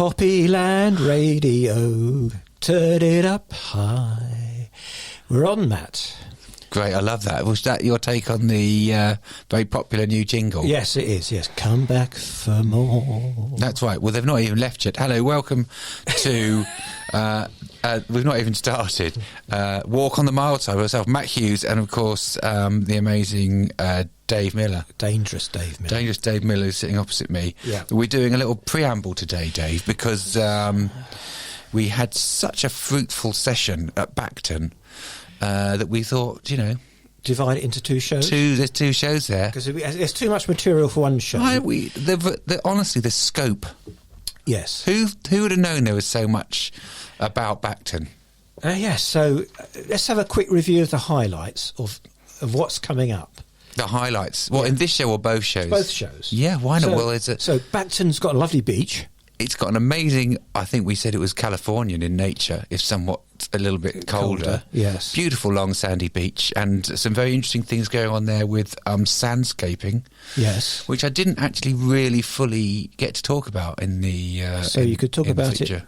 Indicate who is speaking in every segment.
Speaker 1: Poppyland Radio, turn it up high. We're on, Matt.
Speaker 2: Great, I love that. Was that your take on the very popular new jingle?
Speaker 1: Yes, it is. Yes, come back for more.
Speaker 2: That's right. Well, they've not even left yet. Hello, welcome to... we've not even started. Walk on the Mild Side with myself, Matt Hughes, and of course the amazing Dave Miller.
Speaker 1: Dangerous Dave Miller.
Speaker 2: Dangerous Dave Miller is sitting opposite me.
Speaker 1: Yeah.
Speaker 2: We're doing a little preamble today, Dave, because we had such a fruitful session at Bacton that we thought,
Speaker 1: divide it into two shows.
Speaker 2: There's two shows there
Speaker 1: because there's too much material for one show.
Speaker 2: Honestly, the scope.
Speaker 1: Yes.
Speaker 2: Who would have known there was so much about Bacton?
Speaker 1: Yes. So let's have a quick review of the highlights of what's coming up.
Speaker 2: The highlights. Well, in this show or both shows?
Speaker 1: Both shows.
Speaker 2: Yeah. Why not?
Speaker 1: So Bacton's got a lovely beach.
Speaker 2: It's got an amazing, I think we said it was Californian in nature, if somewhat a little bit colder.
Speaker 1: Yes.
Speaker 2: Beautiful long sandy beach and some very interesting things going on there with sandscaping.
Speaker 1: Yes.
Speaker 2: Which I didn't actually really fully get to talk about in the...
Speaker 1: so you could talk about it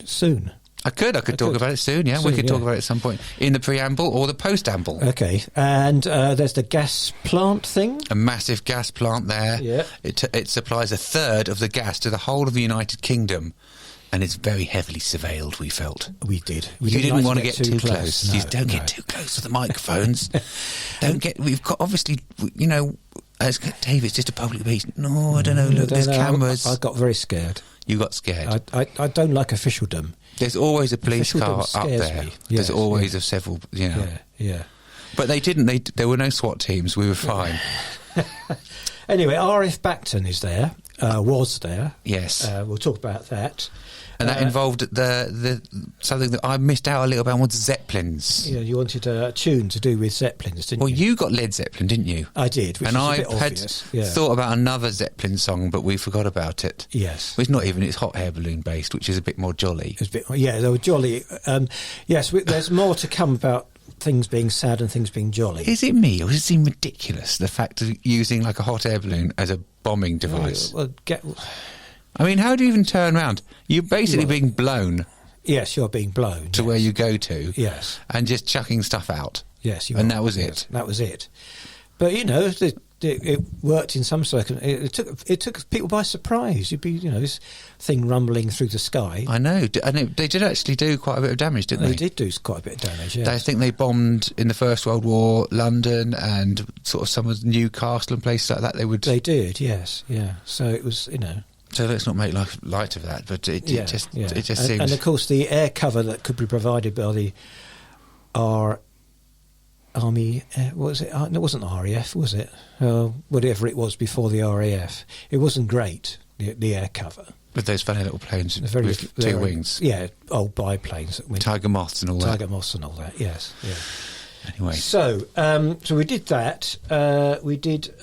Speaker 1: soon.
Speaker 2: I could talk about it soon, yeah. We could talk about it at some point in the preamble or the post-amble.
Speaker 1: Okay. And there's the gas plant thing.
Speaker 2: A massive gas plant there.
Speaker 1: Yeah.
Speaker 2: It supplies a third of the gas to the whole of the United Kingdom. And it's very heavily surveilled, we felt.
Speaker 1: We did.
Speaker 2: You didn't want to get too close.
Speaker 1: No,
Speaker 2: Don't get too close to the microphones. We've got, obviously, as Dave, it's just a public beach. No, I don't know. Look, there's cameras.
Speaker 1: I got very scared.
Speaker 2: You got scared.
Speaker 1: I don't like officialdom.
Speaker 2: There's always a police car up there.
Speaker 1: Yes,
Speaker 2: there's always several,
Speaker 1: Yeah.
Speaker 2: But they didn't. There were no SWAT teams. We were fine.
Speaker 1: Anyway, RF Bacton is there. Was there.
Speaker 2: Yes.
Speaker 1: We'll talk about that.
Speaker 2: And that involved the something that I missed out a little bit on was Zeppelins.
Speaker 1: Yeah, you wanted a tune to do with Zeppelins, didn't you?
Speaker 2: Well, you got Led Zeppelin, didn't you?
Speaker 1: I did, which
Speaker 2: and
Speaker 1: is a
Speaker 2: I
Speaker 1: bit
Speaker 2: had
Speaker 1: obvious.
Speaker 2: thought about another Zeppelin song, but we forgot about it.
Speaker 1: Yes.
Speaker 2: It's not even, it's hot air balloon based, which is a bit more jolly.
Speaker 1: They were jolly. Yes, there's more to come about things being sad and things being jolly.
Speaker 2: Is it me, or does it seem ridiculous, the fact of using like a hot air balloon as a bombing device? I mean, how do you even turn around? You're basically being blown.
Speaker 1: Yes, you're being blown.
Speaker 2: To where you go to.
Speaker 1: Yes.
Speaker 2: And just chucking stuff out.
Speaker 1: Yes.
Speaker 2: And that was it.
Speaker 1: That was it. But, it worked in some circumstances. It took people by surprise. You'd be, this thing rumbling through the sky.
Speaker 2: I know. And they did actually do quite a bit of damage, didn't they?
Speaker 1: They did do quite a bit of damage, yes.
Speaker 2: I think they bombed in the First World War London and sort of some of Newcastle and places like that. They did,
Speaker 1: yes. Yeah. So it was,
Speaker 2: So let's not make light of that, but it just seems...
Speaker 1: And of course the air cover that could be provided by our Army, what was it? It wasn't RAF, was it? Whatever it was before the RAF. It wasn't great, the air cover.
Speaker 2: With those funny little planes with two wings.
Speaker 1: Yeah, old biplanes.
Speaker 2: Tiger moths and all that.
Speaker 1: Tiger moths and all that, yes. Yeah.
Speaker 2: Anyway.
Speaker 1: So we did that. We did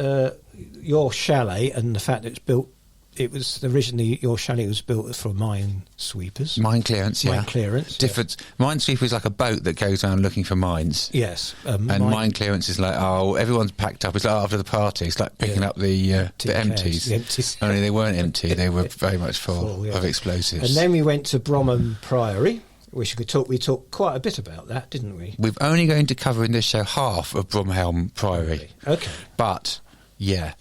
Speaker 1: your chalet and the fact that it's built. It was originally, your chalet was built for mine sweepers.
Speaker 2: Mine clearance, yeah.
Speaker 1: Mine clearance.
Speaker 2: Different. Yeah. Mine sweeper is like a boat that goes around looking for mines.
Speaker 1: Yes.
Speaker 2: And mine clearance is like, everyone's packed up. It's like after the party. It's like picking up the empties.
Speaker 1: The empties.
Speaker 2: Only they weren't empty. They were very much full of explosives.
Speaker 1: And then we went to Bromham Priory, which we talked quite a bit about that, didn't we?
Speaker 2: We're only going to cover in this show half of Bromham Priory.
Speaker 1: Okay.
Speaker 2: But, yeah.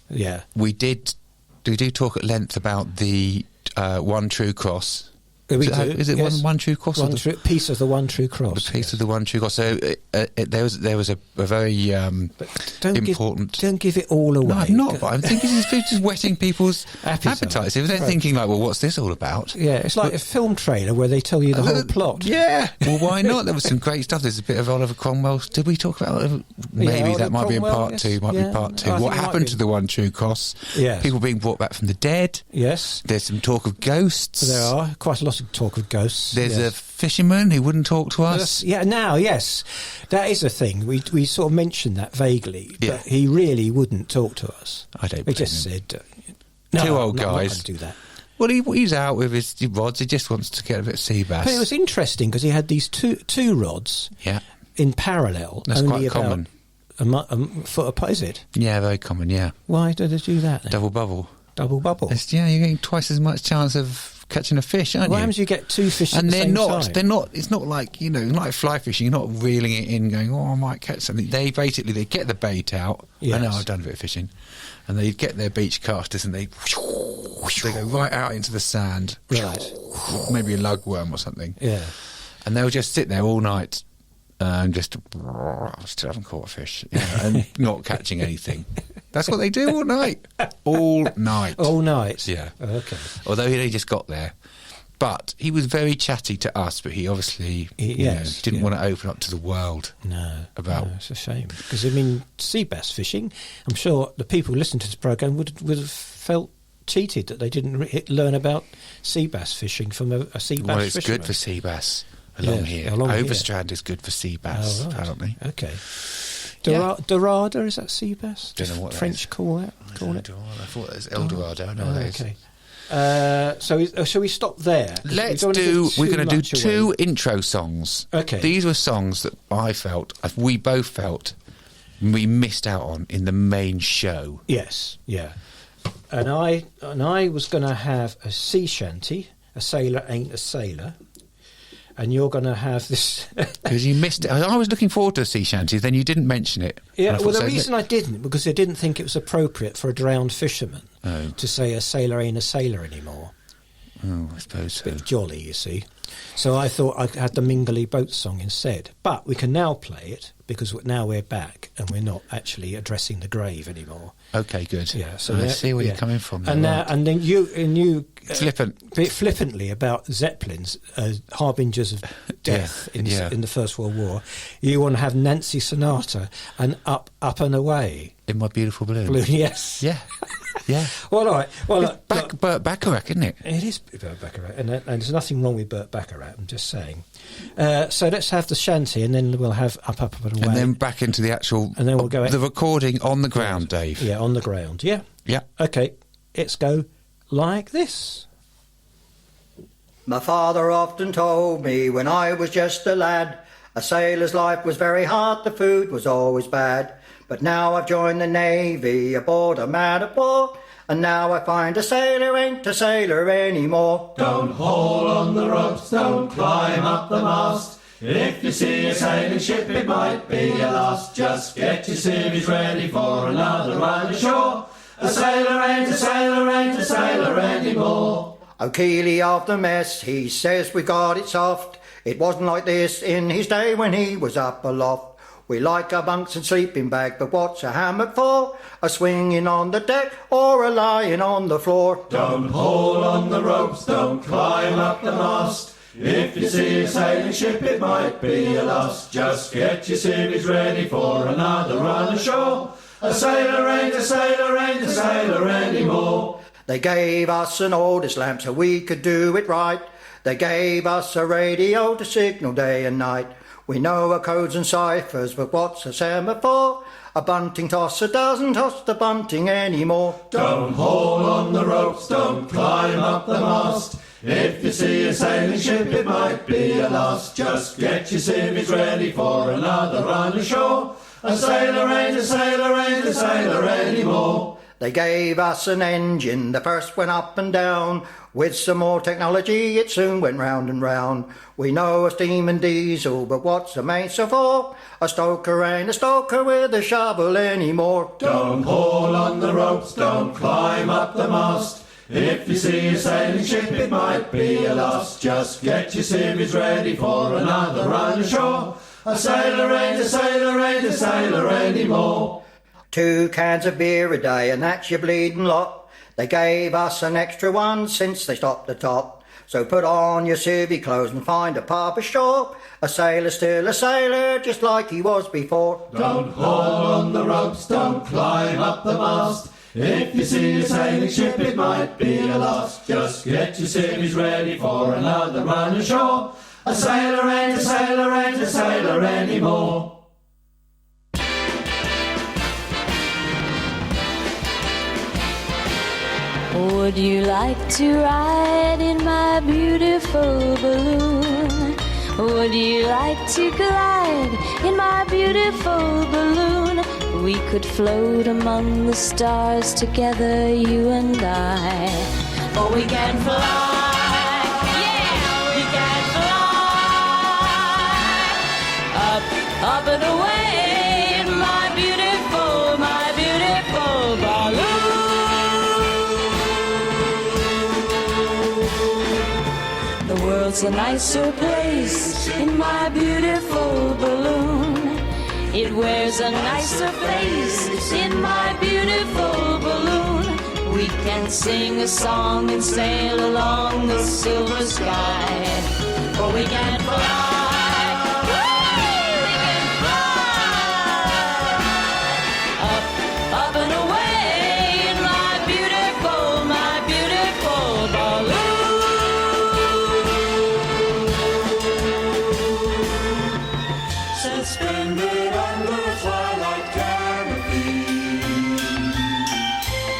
Speaker 2: We do talk at length about the One True Cross. Is it yes. one True Cross?
Speaker 1: Piece of the One True Cross.
Speaker 2: The piece of the One True Cross. So there was a very important...
Speaker 1: Don't give it all away.
Speaker 2: No, I'm not. But I'm thinking it's just whetting people's appetites. If they're thinking like, well, what's this all about?
Speaker 1: Yeah, it's like a film trailer where they tell you the whole plot.
Speaker 2: Yeah. Well, why not? There was some great stuff. There's a bit of Oliver Cromwell. Did we talk about Oliver? Maybe that might be in part two. Might be part two. What happened to the One True Cross?
Speaker 1: Yes.
Speaker 2: People being brought back from the dead.
Speaker 1: Yes.
Speaker 2: There's some talk of ghosts.
Speaker 1: There are quite a lot of talk of ghosts.
Speaker 2: There's a fisherman who wouldn't talk to us.
Speaker 1: Yes. That is a thing. We sort of mentioned that vaguely, but he really wouldn't talk to us.
Speaker 2: I don't
Speaker 1: He just said...
Speaker 2: Two old guys.
Speaker 1: I'm not going to do that.
Speaker 2: Well, he's out with his rods. He just wants to get a bit of sea bass.
Speaker 1: But it was interesting because he had these two rods in parallel.
Speaker 2: That's
Speaker 1: only
Speaker 2: quite common.
Speaker 1: A foot apart, is it?
Speaker 2: Yeah, very common, yeah.
Speaker 1: Why do they do that then?
Speaker 2: Double bubble.
Speaker 1: Double bubble?
Speaker 2: You're getting twice as much chance of catching a fish, aren't
Speaker 1: What
Speaker 2: you?
Speaker 1: happens? You get two fish at
Speaker 2: And
Speaker 1: the same time.
Speaker 2: they're not. It's not like like fly fishing. You're not reeling it in, going, "Oh, I might catch something." They get the bait out.
Speaker 1: Yes.
Speaker 2: I know I've done a bit of fishing, and they get their beach casters and they go right out into the sand,
Speaker 1: Right.
Speaker 2: maybe a lugworm or something,
Speaker 1: Yeah.
Speaker 2: and they'll just sit there all night and just still haven't caught a fish, and not catching anything. That's what they do all night. All night.
Speaker 1: All night.
Speaker 2: Yeah.
Speaker 1: Okay.
Speaker 2: Although they just got there. But he was very chatty to us, but he obviously didn't want to open up to the world.
Speaker 1: No.
Speaker 2: About
Speaker 1: it's a shame. Because, I mean, sea bass fishing, I'm sure the people listening to this programme would have felt cheated that they didn't learn about sea bass fishing from a sea bass
Speaker 2: Well, it's
Speaker 1: fisherman.
Speaker 2: good for sea bass along here. Overstrand is good for sea bass, apparently.
Speaker 1: Okay. Dorada, is that sea bass?
Speaker 2: Don't know what
Speaker 1: French call it.
Speaker 2: I thought it was El Dorado. I know what that is.
Speaker 1: Okay. So shall we stop there?
Speaker 2: We're going to do two intro songs.
Speaker 1: Okay.
Speaker 2: These were songs that we both felt we missed out on in the main show.
Speaker 1: Yes, yeah. And I was going to have a sea shanty, A Sailor Ain't a Sailor, and you're going to have this...
Speaker 2: Because you missed it. I was looking forward to a sea shanty, then you didn't mention it.
Speaker 1: Yeah, well, the reason I didn't, because I didn't think it was appropriate for a drowned fisherman to say a sailor ain't a sailor anymore.
Speaker 2: Oh, I suppose so.
Speaker 1: Bit of jolly, you see. So I thought I had the Mingly Boat song instead. But we can now play it, because now we're back, and we're not actually addressing the grave anymore.
Speaker 2: Okay, good.
Speaker 1: Yeah, so
Speaker 2: I see where you're coming from.
Speaker 1: And then you
Speaker 2: flippantly
Speaker 1: about Zeppelins, harbingers of death in the First World War. You want to have Nancy Sinatra and Up and Away.
Speaker 2: In My Beautiful Blue.
Speaker 1: Yes.
Speaker 2: Yeah. Yeah.
Speaker 1: Well, all right. Well,
Speaker 2: Burt Bacharach, isn't it?
Speaker 1: It is Burt Bacharach, and there's nothing wrong with Burt Bacharach. I'm just saying. So let's have the shanty, and then we'll have Up and Away,
Speaker 2: and then back into the actual.
Speaker 1: And then we'll go
Speaker 2: the recording on the ground, Dave.
Speaker 1: Yeah, on the ground. Yeah.
Speaker 2: Yeah.
Speaker 1: Okay. Let's go like this.
Speaker 3: My father often told me when I was just a lad, a sailor's life was very hard, the food was always bad. But now I've joined the Navy aboard a man of war, and now I find a sailor ain't a sailor anymore.
Speaker 4: Don't haul on the ropes, don't climb up the mast. If you see a sailing ship, it might be a loss. Just get your civvies ready for another run ashore. A sailor ain't a sailor, ain't a sailor anymore.
Speaker 3: O'Keely of the mess, he says we got it soft. It wasn't like this in his day when he was up aloft. We like our bunks and sleeping bag, but what's a hammock for? A swinging on the deck or a lying on the floor?
Speaker 4: Don't haul on the ropes, don't climb up the mast. If you see a sailing ship, it might be a loss. Just get your civvies ready for another run ashore. A sailor ain't a sailor, ain't a sailor anymore.
Speaker 3: They gave us an orders lamp so we could do it right. They gave us a radio to signal day and night. We know our codes and ciphers, but what's a semaphore? A bunting tosser doesn't toss the bunting anymore.
Speaker 4: Don't haul on the ropes, don't climb up the mast. If you see a sailing ship, it might be a loss. Just get your civvies ready for another run ashore. A sailor ain't a sailor, ain't a sailor anymore.
Speaker 3: They gave us an engine, the first went up and down. With some more technology, it soon went round and round. We know a steam and diesel, but what's a macer for? A stoker ain't a stoker with a shovel anymore.
Speaker 4: Don't haul on the ropes, don't climb up the mast. If you see a sailing ship, it might be a loss. Just get your civvies ready for another run ashore. A sailor ain't a sailor, ain't a sailor anymore.
Speaker 3: 2 cans of beer a day, and that's your bleeding lot. They gave us an extra one since they stopped the top. So put on your civvy clothes and find a pub or shop. A sailor's still a sailor, just like he was before.
Speaker 4: Don't haul on the ropes, don't climb up the mast. If you see a sailing ship, it might be a loss. Just get your civvies ready for another run ashore. A sailor ain't a sailor, ain't a sailor anymore.
Speaker 5: Would you like to ride in my beautiful balloon? Would you like to glide in my beautiful balloon? We could float among the stars together, you and I. Or we can fly world's a nicer place in my beautiful balloon. It wears a nicer face in my beautiful balloon. We can sing a song and sail along the silver sky, or we can fly, we can fly up and away in my beautiful balloon.
Speaker 4: Suspended under a twilight canopy,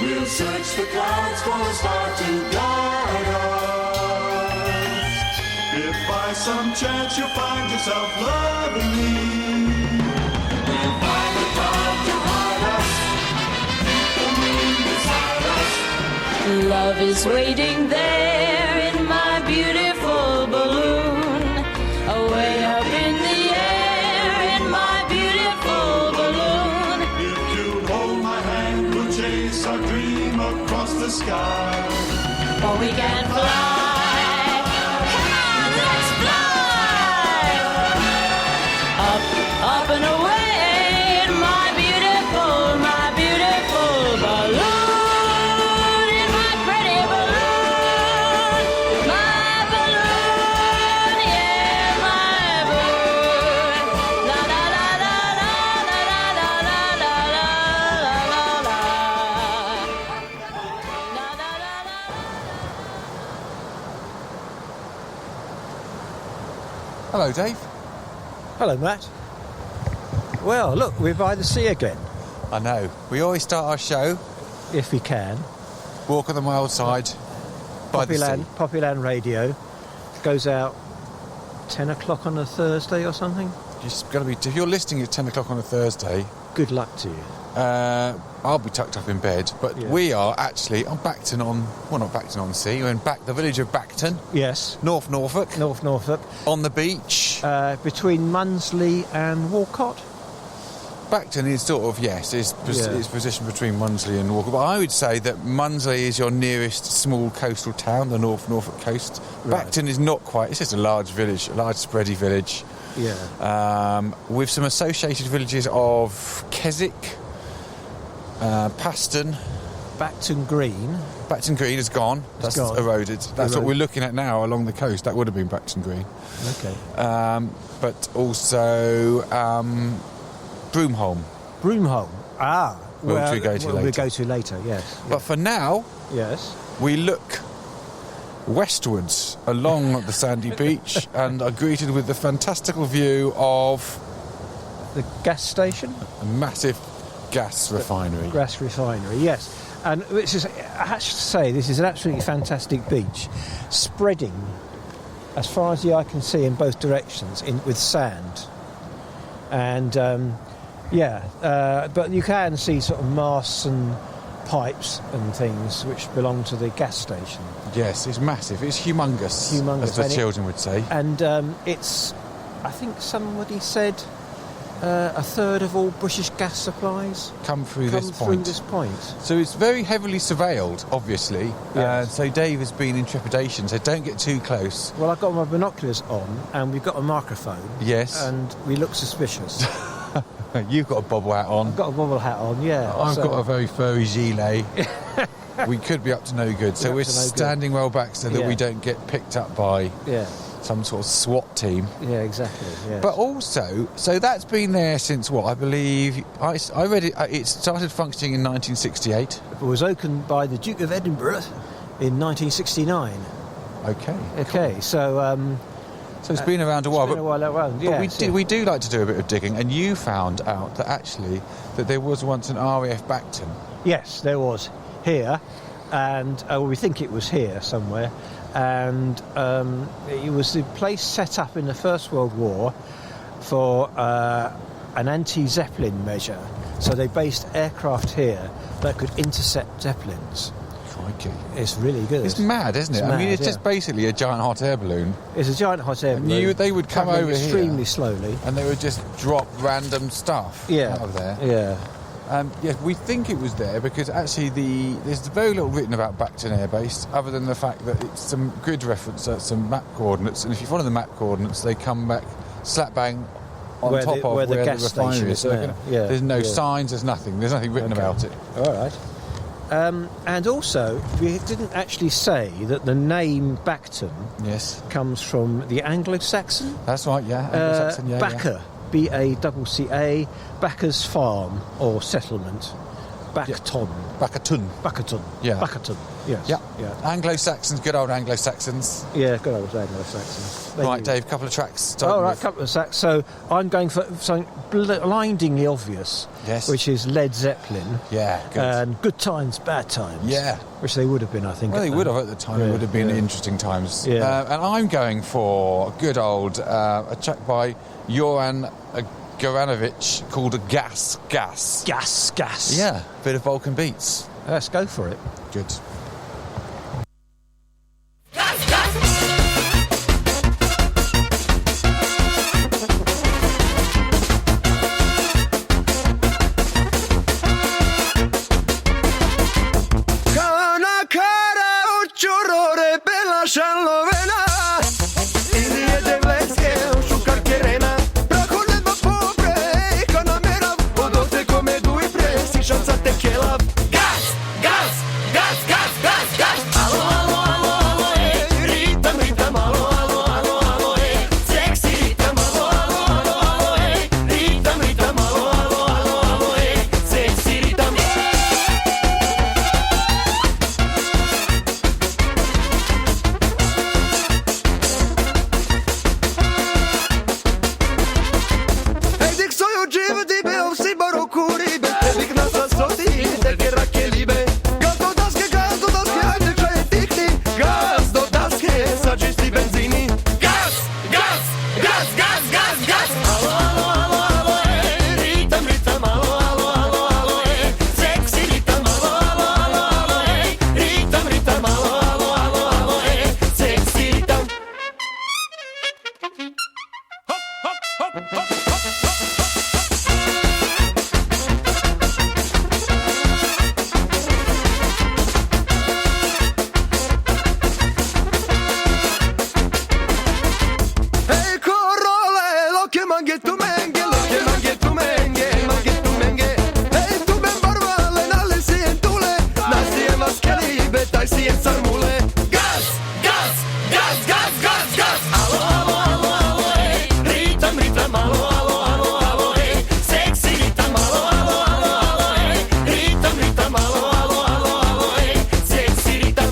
Speaker 4: we'll search the clouds for a star to guide us. If by some chance you find yourself loving me, we'll find a cloud to hide us, keep the moon beside us.
Speaker 5: Love is waiting there in my beautiful balloon, away up in the air in my beautiful balloon.
Speaker 4: If you hold my hand, we'll chase our dream across the sky.
Speaker 5: Or we can fly. Come on, let's fly. Up and away in my beautiful balloon. In my pretty balloon. My balloon, yeah, my balloon. La la la la la la la la la la la la la la.
Speaker 2: Hello, Dave.
Speaker 1: Hello, Matt. Well, look, we're by the sea again,
Speaker 2: I know. We always start our show,
Speaker 1: if we can.
Speaker 2: Walk on the Mild Side, by the sea.
Speaker 1: Poppyland Radio goes out 10 o'clock on a Thursday or something.
Speaker 2: Just gotta be. If you're listening at 10 o'clock on a Thursday,
Speaker 1: Good luck to you.
Speaker 2: I'll be tucked up in bed. But
Speaker 1: Yeah.
Speaker 2: we are actually on Bacton on. Well, not Bacton on Sea. We're in the village of Bacton,
Speaker 1: Yes,
Speaker 2: North Norfolk,
Speaker 1: North Norfolk,
Speaker 2: on the beach.
Speaker 1: between Munsley and Walcott.
Speaker 2: Bacton is sort of, yes, it's
Speaker 1: Yeah.
Speaker 2: positioned between Munsley and Walker. But I would say that Munsley is your nearest small coastal town, the North Norfolk coast.
Speaker 1: Right.
Speaker 2: Bacton is not quite. It's just a large village, a large spready village,
Speaker 1: Yeah.
Speaker 2: with some associated villages of Keswick, Paston.
Speaker 1: Bacton Green.
Speaker 2: Bacton Green is gone. That's
Speaker 1: gone.
Speaker 2: eroded. That's what
Speaker 1: Eroded.
Speaker 2: we're looking at now along the coast. That would have been Bacton Green.
Speaker 1: Okay.
Speaker 2: But also Broomholm.
Speaker 1: Broomholm. Ah.
Speaker 2: Which we go to
Speaker 1: We'll
Speaker 2: later.
Speaker 1: go to later, yes.
Speaker 2: But for now,
Speaker 1: Yes.
Speaker 2: we look westwards along the sandy beach and are greeted with the fantastical view of
Speaker 1: The gas station?
Speaker 2: a massive gas refinery.
Speaker 1: Gas refinery, yes. And which is, I have to say, this is an absolutely fantastic beach, spreading as far as the eye can see in both directions with sand. And, but you can see sort of masts and pipes and things which belong to the gas station.
Speaker 2: Yes, it's massive. It's humongous,
Speaker 1: Humongous,
Speaker 2: as the
Speaker 1: and
Speaker 2: children would say.
Speaker 1: And it's, I think somebody said, a third of all British gas supplies
Speaker 2: Come through
Speaker 1: come
Speaker 2: this
Speaker 1: through
Speaker 2: point.
Speaker 1: this point.
Speaker 2: So it's very heavily surveilled, obviously.
Speaker 1: Yes.
Speaker 2: So Dave has been in trepidation, so don't get too close.
Speaker 1: Well, I've got my binoculars on, and we've got a microphone.
Speaker 2: Yes.
Speaker 1: And we look suspicious.
Speaker 2: You've got a bobble hat on.
Speaker 1: I've got a bobble hat on, yeah.
Speaker 2: I've
Speaker 1: so-
Speaker 2: got a very furry gilet. We could be up to no good. So
Speaker 1: We're
Speaker 2: we're
Speaker 1: up to no good.
Speaker 2: standing well back so that
Speaker 1: Yeah.
Speaker 2: we don't get picked up by
Speaker 1: Yeah,
Speaker 2: some sort of SWAT team.
Speaker 1: yeah, exactly. Yeah.
Speaker 2: But also, so that's been there since what? I believe, I read it, it started functioning in 1968.
Speaker 1: it was opened by the Duke of Edinburgh in 1969.
Speaker 2: Okay.
Speaker 1: Okay, so
Speaker 2: So it's been around a while.
Speaker 1: it's been a while around.
Speaker 2: But
Speaker 1: Yeah,
Speaker 2: we do like to do a bit of digging, and you found out that actually that there was once an RAF Bacton.
Speaker 1: Yes, there was here, and we think it was here somewhere, and it was the place set up in the First World War for an anti-Zeppelin measure. So they based aircraft here that could intercept Zeppelins.
Speaker 2: Crikey.
Speaker 1: It's really good.
Speaker 2: It's mad, isn't it?
Speaker 1: It's
Speaker 2: I mean,
Speaker 1: mad,
Speaker 2: it's just
Speaker 1: yeah.
Speaker 2: basically a giant hot air balloon,
Speaker 1: It's a giant hot air
Speaker 2: And
Speaker 1: balloon.
Speaker 2: they would come
Speaker 1: travelling
Speaker 2: over here.
Speaker 1: extremely slowly.
Speaker 2: and they would just drop random stuff
Speaker 1: Yeah,
Speaker 2: out of there.
Speaker 1: yeah.
Speaker 2: Yeah, we think it was there because actually there's very little written about Bacton Air Base other than the fact that it's some grid reference, some map coordinates, and if you follow the map coordinates, they come back slap bang on
Speaker 1: Where
Speaker 2: top
Speaker 1: the-
Speaker 2: of
Speaker 1: where the
Speaker 2: where
Speaker 1: gas
Speaker 2: the refinery
Speaker 1: station
Speaker 2: is.
Speaker 1: is
Speaker 2: So
Speaker 1: now. Yeah,
Speaker 2: there's no
Speaker 1: yeah.
Speaker 2: signs, there's nothing written about it.
Speaker 1: All right. And also, we didn't actually say that the name Bacton
Speaker 2: Yes,
Speaker 1: comes from the Anglo-Saxon
Speaker 2: that's right. Yeah, Anglo-Saxon, yeah,
Speaker 1: Backer, B-A-C-C-A, Backer's farm or settlement, Bacton,
Speaker 2: Bacton.
Speaker 1: Backerton,
Speaker 2: Yeah.
Speaker 1: Backerton, yes,
Speaker 2: Yeah,
Speaker 1: yeah,
Speaker 2: Anglo-Saxons, good old Anglo-Saxons.
Speaker 1: yeah, good old Anglo-Saxons. They
Speaker 2: Right,
Speaker 1: do.
Speaker 2: Dave, couple of tracks. to
Speaker 1: All
Speaker 2: open
Speaker 1: right,
Speaker 2: with.
Speaker 1: couple of sacks. So I'm going for something blindingly obvious,
Speaker 2: Yes.
Speaker 1: which is Led Zeppelin.
Speaker 2: Yeah, good.
Speaker 1: And Good Times, Bad Times.
Speaker 2: Yeah.
Speaker 1: Which they would have been, I think.
Speaker 2: Well, they
Speaker 1: at
Speaker 2: would
Speaker 1: the-
Speaker 2: have at the time.
Speaker 1: Yeah,
Speaker 2: It would have been
Speaker 1: yeah.
Speaker 2: interesting times.
Speaker 1: Yeah.
Speaker 2: And I'm going for good old a track by Joran Goranovic called Gas.
Speaker 1: Gas.
Speaker 2: Yeah, bit of Balkan beats.
Speaker 1: Let's go for it.
Speaker 2: Good.
Speaker 6: Kana kara ucciorore bella sciallovena Indie devletske šukar kerena Prakolle ba pobre Kana mera Vodote come due presi Šanca te kelav Gas, gas, gas, gas, gas, gas Alo, alo, alo, alo, ej Ritam, ritam, alo, alo, alo, alo, ej Seksi ritam, alo, alo, alo, alo, ej Ritam, ritam, alo, alo, alo, alo, ej Seksi ritam Ej, dik soju dživ, di be ovsi baroku ribe Dik nas asoti, deke rake libe Gaz do daske, ajde čaje tikni Gaz do daske, sa čisti benzini Gaz, gaz, gaz, gaz, gaz, gaz Alo, alo, alo, alo, ej Ritam, ritam, alo, alo, alo, alo, ej Seksi ritam, alo, alo, alo, alo, ej Ritam, ritam, alo, alo, alo, alo, ej Seksi ritam Hey corole, lo che manghetto menghe, lo che manghetto menghe Hey tu ben barbale, nalle si entule Nasi e mascheli, betai si e sarmule Gas, gas, gas, gas, gas, gas Alo, alo, alo, alo, ej Ritam, ritam, alo, alo, alo, alo, ej Seksi ritam, alo, alo, alo, alo, ej Ritam, ritam, alo, alo, alo, alo, ej Seksi ritam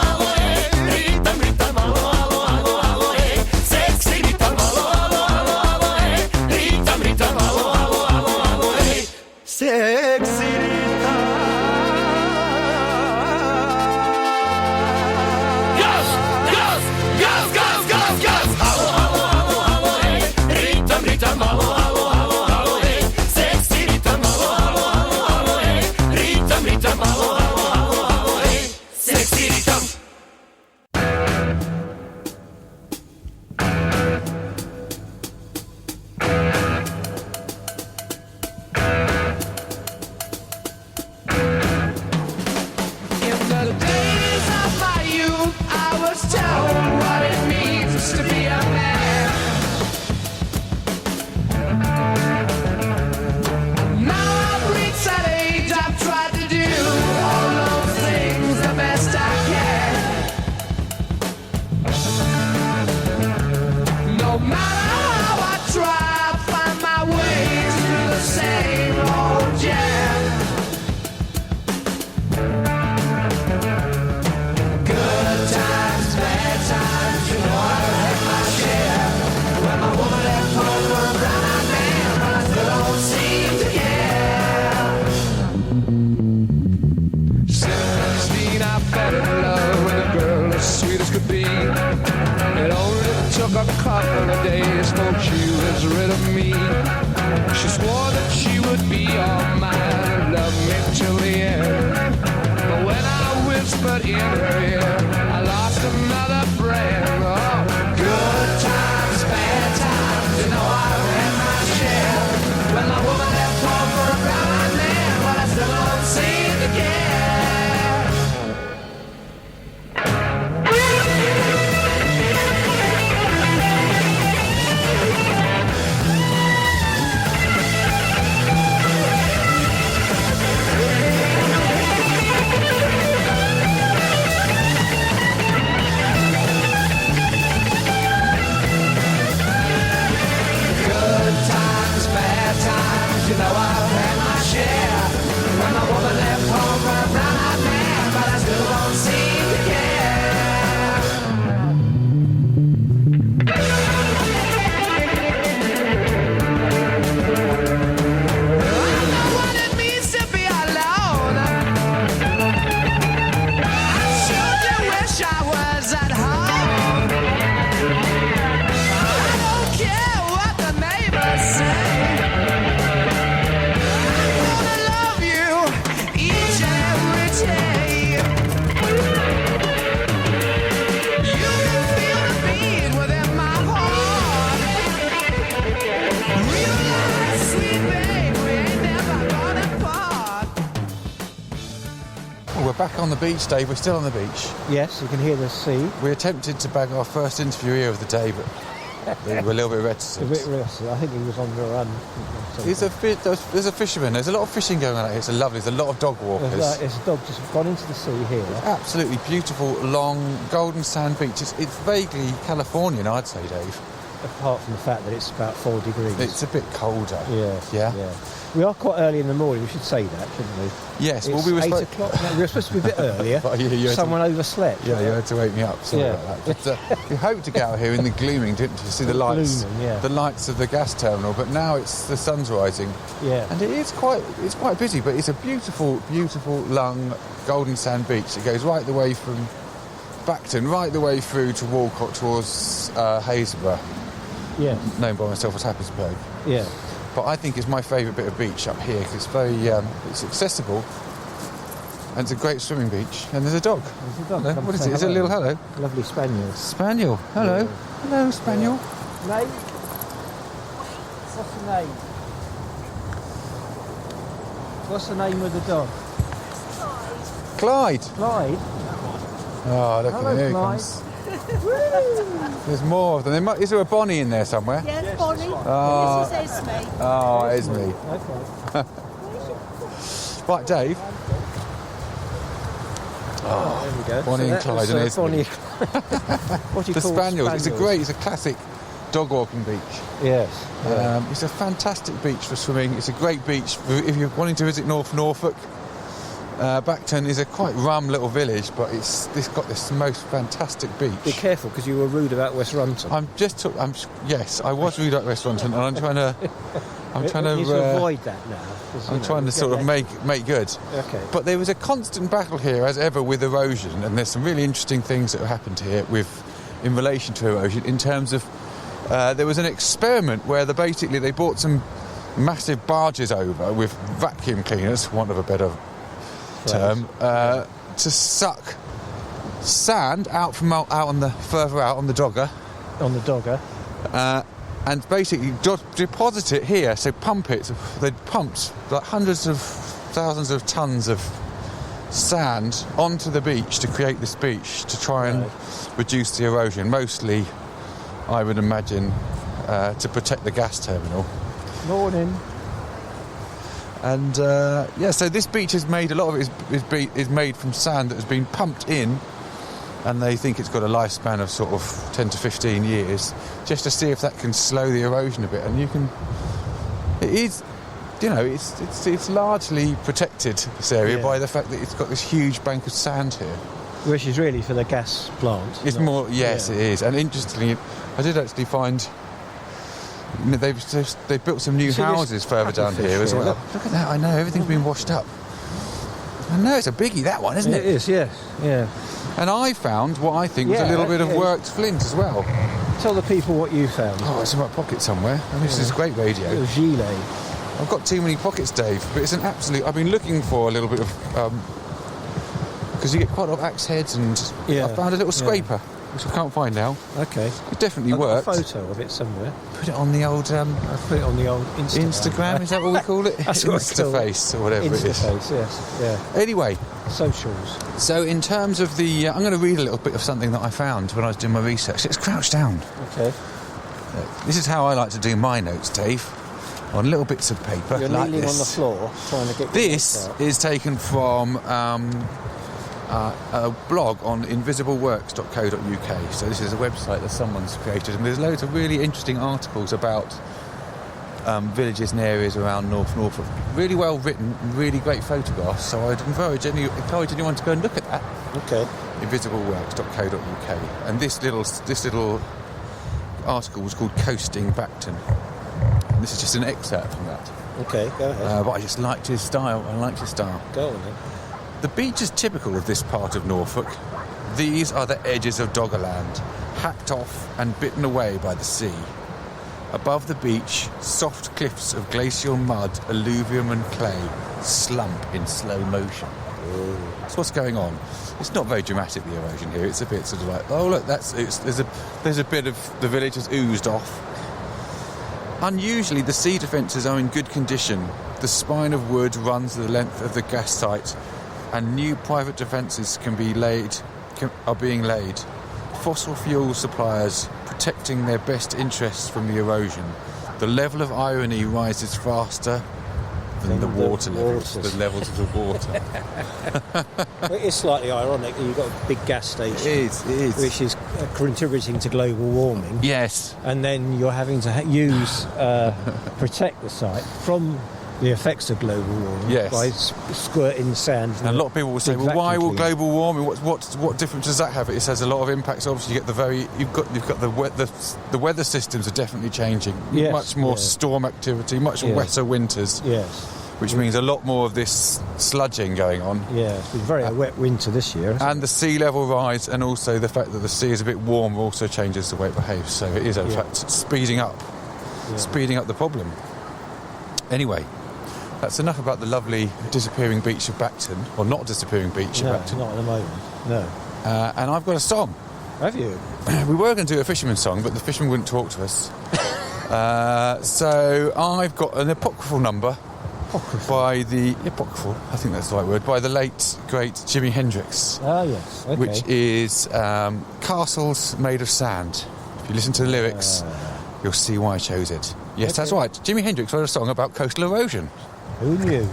Speaker 6: Ritam, ritam, alo, alo, alo, alo, ej Seksi ritam, alo, alo, alo, alo, ej Ritam, ritam, alo, alo, alo, alo, ej Seksi ritam Gas, gas, gas, gas, gas, gas Alo, alo, alo, alo, ej Ritam, ritam, alo, alo, alo, alo, ej
Speaker 7: She swore that she would be all mine and love me till the end. But when I whispered in her ear, I lost another friend. Oh, good times, bad times, you know I've had my share. When my woman left home for a brown man, but I still don't see it again. You know I've had my share. When my woman left home for a brown-eyed man, but I still don't seem to care. I know what it means to be alone. I sure do wish I was at home. I don't care what the neighbors say.
Speaker 2: We're back on the beach, Dave. We're still on the beach.
Speaker 1: Yes, you can hear the sea.
Speaker 2: We attempted to bag our first interviewee of the day, but we were a little bit reticent.
Speaker 1: A bit risky. I think he was on the run.
Speaker 2: There's a fisherman. There's a lot of fishing going on out here. It's lovely. There's a lot of dog walkers.
Speaker 1: There's a dog just gone into the sea here.
Speaker 2: Absolutely beautiful, long, golden sand beach. It's vaguely Californian, I'd say, Dave.
Speaker 1: Apart from the fact that it's about 4 degrees.
Speaker 2: It's a bit colder.
Speaker 1: Yeah. We are quite early in the morning. We should say that, shouldn't we?
Speaker 2: Yes.
Speaker 1: It's
Speaker 2: well, we were
Speaker 1: 8 o'clock. No, we were supposed to be a bit earlier. Someone overslept.
Speaker 2: Yeah, you had to wake me up. Sorry about that. But, we hoped to get out here in the gloaming, didn't you? To see the lights, the lights of the gas terminal. But now the sun's rising.
Speaker 1: Yeah.
Speaker 2: And it's quite busy. But it's a beautiful, beautiful, long golden sand beach. It goes right the way from Bacton, right the way through to Walcott towards Hazelborough.
Speaker 1: Yeah.
Speaker 2: Known by myself as Happisburgh.
Speaker 1: Yeah.
Speaker 2: But I think it's my favourite bit of beach up here because it's very it's accessible and it's a great swimming beach. And there's a dog.
Speaker 1: There's a dog.
Speaker 2: Hello. What is it? Is it a little hello?
Speaker 1: Lovely spaniel.
Speaker 2: Spaniel. Hello. Yeah. Hello, spaniel.
Speaker 1: Yeah. Name? What's the name? What's the name of the dog?
Speaker 2: Clyde.
Speaker 1: Clyde?
Speaker 2: Oh, look at him. Here he
Speaker 1: Clyde.
Speaker 2: comes. There's more of them. Is there a Bonnie in there somewhere?
Speaker 8: Yes, Bonnie.
Speaker 2: Oh.
Speaker 8: This is Esme.
Speaker 2: Oh, Esme.
Speaker 1: Okay.
Speaker 2: Right, Dave.
Speaker 1: Oh, there we go.
Speaker 2: Bonnie and Clyde and Esme.
Speaker 1: Bonnie. What do you
Speaker 2: the
Speaker 1: call
Speaker 2: Spaniels. It's a classic dog walking beach.
Speaker 1: Yes. Yeah.
Speaker 2: It's a fantastic beach for swimming. It's a great beach if you're wanting to visit North Norfolk. Bacton is a quite rum little village, but it's got this most fantastic beach.
Speaker 1: Be careful, because you were rude about West Runton.
Speaker 2: Yes, I was rude about West Runton, and I'm trying to
Speaker 1: avoid that now.
Speaker 2: I'm trying to sort of make good.
Speaker 1: Okay.
Speaker 2: But there was a constant battle here, as ever, with erosion, and there's some really interesting things that have happened here in relation to erosion. In terms of, there was an experiment where they brought some massive barges over with vacuum cleaners, for want of a better term, to suck sand out further out on the Dogger.
Speaker 1: On the Dogger.
Speaker 2: And basically deposit it here, so pump it. They pumped like hundreds of thousands of tons of sand onto the beach to create this beach to try and reduce the erosion. Mostly, I would imagine, to protect the gas terminal.
Speaker 1: Morning.
Speaker 2: And so this beach is made. A lot of it is made from sand that has been pumped in, and they think it's got a lifespan of sort of 10 to 15 years, just to see if that can slow the erosion a bit. And it's largely protected, this area, by the fact that it's got this huge bank of sand here.
Speaker 1: Which is really for the gas plant.
Speaker 2: It's more, yes, it is. And interestingly, I did actually find. They've built some new houses further down here as well. Look at that, I know, everything's been washed up. I know, it's a biggie, that one, isn't it?
Speaker 1: It is, yes, yeah.
Speaker 2: And I found what I think was a little bit of worked flint as well.
Speaker 1: Tell the people what you found.
Speaker 2: Oh, it's in my pocket somewhere. This is a great radio.
Speaker 1: A gilet.
Speaker 2: I've got too many pockets, Dave, but it's an absolute... I've been looking for a little bit of... because you get quite a lot of axe heads, and I found a little scraper, which I can't find now.
Speaker 1: Okay.
Speaker 2: It definitely
Speaker 1: I've
Speaker 2: worked.
Speaker 1: got a photo of it somewhere.
Speaker 2: Put it on the old...
Speaker 1: I put it on the old
Speaker 2: Instagram, is that what we call it?
Speaker 1: That's what it's called.
Speaker 2: Instaface, or whatever it is.
Speaker 1: Instaface, yes. Yeah.
Speaker 2: Anyway...
Speaker 1: Socials.
Speaker 2: So in terms of the... I'm going to read a little bit of something that I found when I was doing my research. It's crouched down.
Speaker 1: Okay.
Speaker 2: This is how I like to do my notes, Dave. On little bits of paper.
Speaker 1: You're
Speaker 2: like
Speaker 1: kneeling
Speaker 2: this.
Speaker 1: on the floor trying to get...
Speaker 2: This is taken from a blog on invisibleworks.co.uk. So this is a website that someone's created, and there's loads of really interesting articles about villages and areas around North Norfolk. Really well written, really great photographs. So I'd encourage anyone to go and look at that.
Speaker 1: Okay.
Speaker 2: Invisibleworks.co.uk. And this little article was called "Coasting Bacton." And this is just an excerpt from that.
Speaker 1: Okay, go ahead.
Speaker 2: But I just liked his style.
Speaker 1: Go on then.
Speaker 2: The beach is typical of this part of Norfolk. These are the edges of Doggerland, hacked off and bitten away by the sea. Above the beach, soft cliffs of glacial mud, alluvium and clay slump in slow motion. That's what's going on. It's not very dramatic, the erosion here. It's a bit sort of like, oh look, there's a bit of the village has oozed off. Unusually, the sea defences are in good condition. The spine of wood runs the length of the gas site, and new private defences are being laid. Fossil fuel suppliers protecting their best interests from the erosion. The level of irony rises faster than the water levels. The levels of the water.
Speaker 1: It is slightly ironic that you've got a big gas station.
Speaker 2: It is.
Speaker 1: Which is contributing to global warming.
Speaker 2: Yes.
Speaker 1: And then you're having to protect the site from the effects of global warming by squirting sand.
Speaker 2: And a lot of people will say, well, why will global warming? What difference does that have? It has a lot of impacts. Obviously, you get you've got the weather systems are definitely changing.
Speaker 1: Yes,
Speaker 2: much more storm activity, much wetter winters.
Speaker 1: Yes.
Speaker 2: Which means a lot more of this sludging going on.
Speaker 1: Yeah, it's been a wet winter this year.
Speaker 2: And the sea level rise, and also the fact that the sea is a bit warmer also changes the way it behaves. So it is, in fact, speeding up the problem. Anyway, that's enough about the lovely disappearing beach of Bacton, or not disappearing beach of Bacton.
Speaker 1: Not at the moment, no.
Speaker 2: And I've got a song.
Speaker 1: Have you?
Speaker 2: We were going to do a fisherman's song, but the fisherman wouldn't talk to us. So I've got an apocryphal number by the late great Jimi Hendrix.
Speaker 1: Ah, yes. Okay.
Speaker 2: Which is Castles Made of Sand. If you listen to the lyrics, you'll see why I chose it. Yes, that's right. Jimi Hendrix wrote a song about coastal erosion.
Speaker 1: Who knew?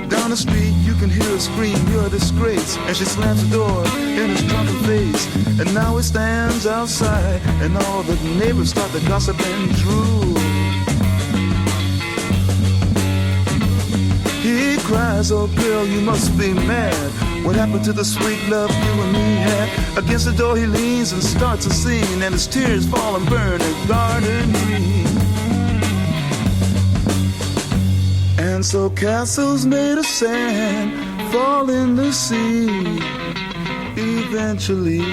Speaker 8: Down the street, you can hear her scream, you're a disgrace. And she slams the door in his drunken face. And now he stands outside, and all the neighbors start to gossip and drool. He cries, oh girl, you must be mad. What happened to the sweet love you and me had? Against the door he leans and starts a scene, and his tears fall and burn his garden green. And so castles made of sand fall in the sea eventually.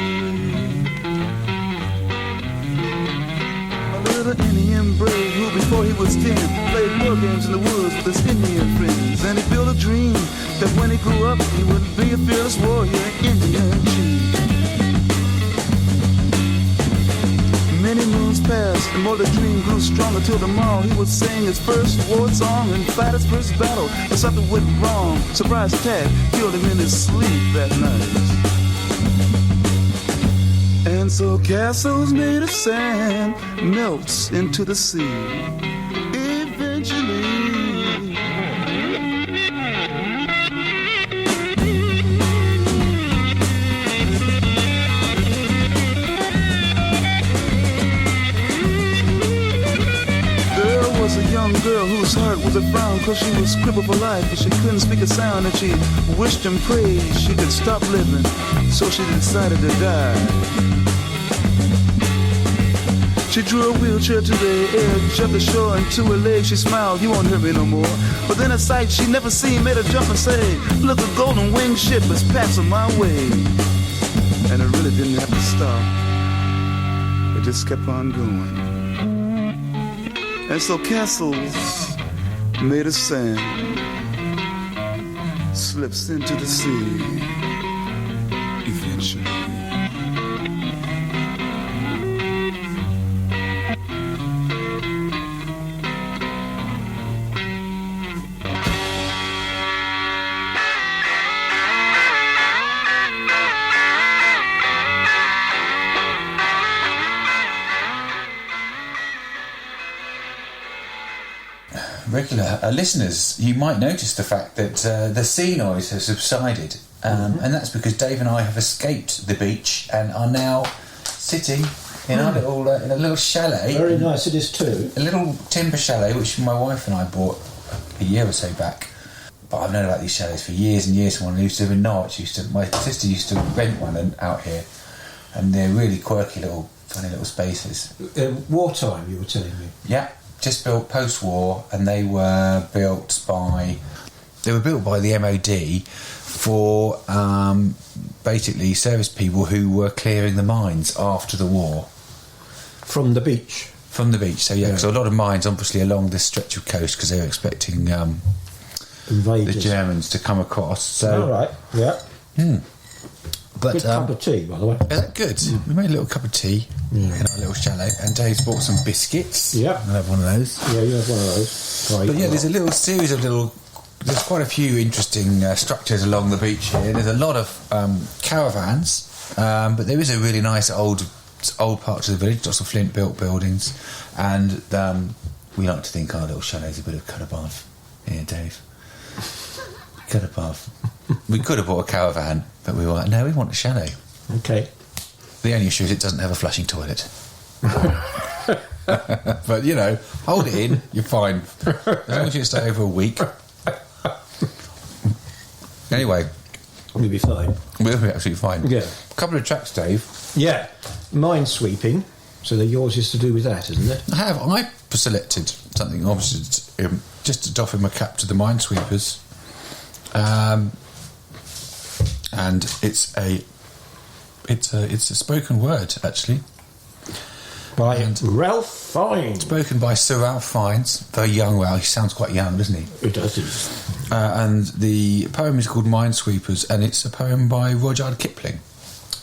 Speaker 8: A little Indian brave who before he was 10 played war games in the woods with his Indian friends. And he built a dream that when he grew up he would be a fearless warrior, Indian chief. Many moons passed, and more the dream grew stronger till tomorrow he would sing his first war song and fight his first battle. But something went wrong. Surprise attack killed him in his sleep that night. And so castles made of sand melts into the sea eventually. A young girl whose heart was a frown, cause she was crippled for life, but she couldn't speak a sound, and she wished and prayed she could stop living, so she decided to die. She drew a wheelchair to the edge of the shore, and to her legs she smiled, "You won't hurt me no more." But then a sight she never seen made her jump and say, "Look, a golden winged ship is passing my way." And it really didn't have to stop. It just kept on going. And so castles made of sand slips into the sea eventually.
Speaker 2: Regular listeners, you might notice the fact that the sea noise has subsided, and that's because Dave and I have escaped the beach and are now sitting in our little in a little chalet.
Speaker 1: Very nice it is too.
Speaker 2: A little timber chalet which my wife and I bought a year or so back. But I've known about these chalets for years and years. When I used to live in Norwich, my sister used to rent one out here, and they're really quirky little, funny little spaces.
Speaker 1: Wartime, you were telling me.
Speaker 2: Yeah. Just built post-war, and they were built by the MOD for basically service people who were clearing the mines after the war
Speaker 1: From the beach.
Speaker 2: From the beach, so yeah, because a lot of mines obviously along this stretch of coast, because they were expecting
Speaker 1: Invaders.
Speaker 2: the Germans to come across. So,
Speaker 1: all right, yeah.
Speaker 2: But
Speaker 1: Good cup of tea, by the way.
Speaker 2: is that good? We made a little cup of tea in our little chalet, and Dave's bought some biscuits.
Speaker 1: Yeah.
Speaker 2: I'll have one of those.
Speaker 1: Yeah, you have one of those. Great.
Speaker 2: But yeah, there's a little series of there's quite a few interesting structures along the beach here. There's a lot of caravans, but there is a really nice old part of the village, lots of flint-built buildings, and we like to think our little chalet is a bit of cut above. Yeah, Dave. Cut above. We could have bought a caravan, but we were like, no, we want a chalet.
Speaker 1: Okay.
Speaker 2: The only issue is it doesn't have a flushing toilet. But, hold it in, you're fine. As long as you stay over a week. Anyway.
Speaker 1: We'll be fine.
Speaker 2: We'll be absolutely fine.
Speaker 1: Yeah.
Speaker 2: A couple of tracks, Dave.
Speaker 1: Yeah. Mine sweeping. So yours is to do with that, isn't it?
Speaker 2: I selected something, obviously, just to doff him a cap to the minesweepers. And it's a spoken word, actually.
Speaker 1: By Ralph Fiennes.
Speaker 2: Spoken by Sir Ralph Fiennes. Very young Ralph. He sounds quite young, doesn't he?
Speaker 1: It does.
Speaker 2: And the poem is called Minesweepers, and it's a poem by Rudyard Kipling.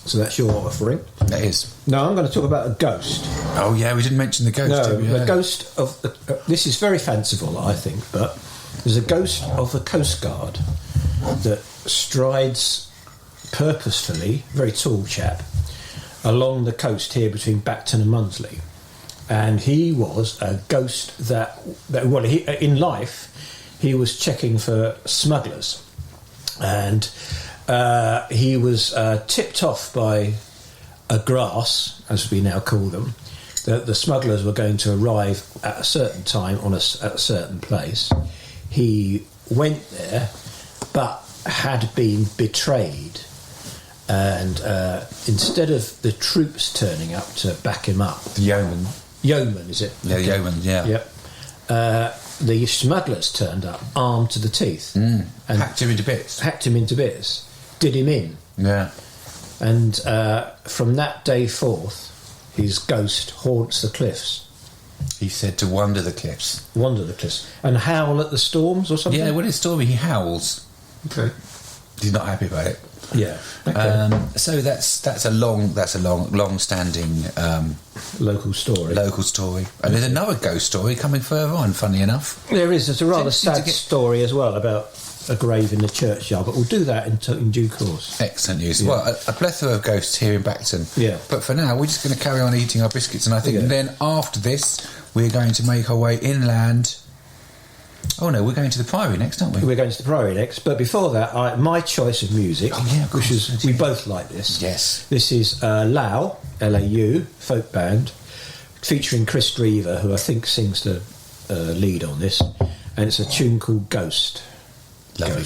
Speaker 1: So that's your offering?
Speaker 2: That is.
Speaker 1: Now I'm going to talk about a ghost.
Speaker 2: Oh, yeah, we didn't mention the ghost,
Speaker 1: No,
Speaker 2: did we?
Speaker 1: the ghost of... this is very fanciful, I think, but there's a ghost of the Coast Guard that strides purposefully, very tall chap, along the coast here between Bacton and Munsley. And he was a ghost that in life, he was checking for smugglers. And he was tipped off by a grass, as we now call them, that the smugglers were going to arrive at a certain time at a certain place. He went there, but had been betrayed. And instead of the troops turning up to back him up...
Speaker 2: The yeoman.
Speaker 1: Yeoman, is it?
Speaker 2: Yeah, yeoman, yeah.
Speaker 1: Yep. The smugglers turned up, armed to the teeth.
Speaker 2: And
Speaker 1: hacked him into bits. Did him in.
Speaker 2: Yeah.
Speaker 1: And from that day forth, his ghost haunts the cliffs.
Speaker 2: He's said to wander the cliffs.
Speaker 1: And howl at the storms or something?
Speaker 2: Yeah, when it's stormy, he howls.
Speaker 1: Okay.
Speaker 2: He's not happy about it.
Speaker 1: Yeah. Okay.
Speaker 2: So that's a long-standing
Speaker 1: local story.
Speaker 2: And there's another ghost story coming further on. Funny enough,
Speaker 1: there is. There's a rather sad story as well about a grave in the churchyard, but we'll do that in due course.
Speaker 2: Excellent news.
Speaker 1: Yeah.
Speaker 2: Well, a plethora of ghosts here in Bacton.
Speaker 1: Yeah.
Speaker 2: But for now, we're just going to carry on eating our biscuits, and I think then after this, we're going to make our way inland. Oh no, we're going to the Priory next, aren't we?
Speaker 1: We're going to the Priory next, but before that, my choice of music, which is, we both like this.
Speaker 2: Yes.
Speaker 1: This is Lau, L-A-U, folk band, featuring Chris Drever, who I think sings the lead on this, and it's a tune called Ghost.
Speaker 2: Lovely.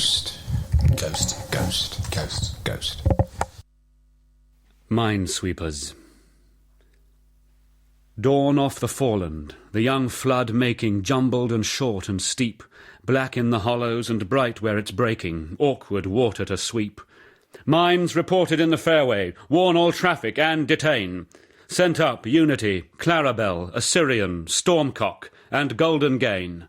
Speaker 9: Minesweepers. Dawn off the foreland, the young flood making jumbled and short and steep, black in the hollows and bright where it's breaking, awkward water to sweep. Mines reported in the fairway, warn all traffic and detain. Sent up Unity, Clarabelle, Assyrian, Stormcock, and Golden Gain.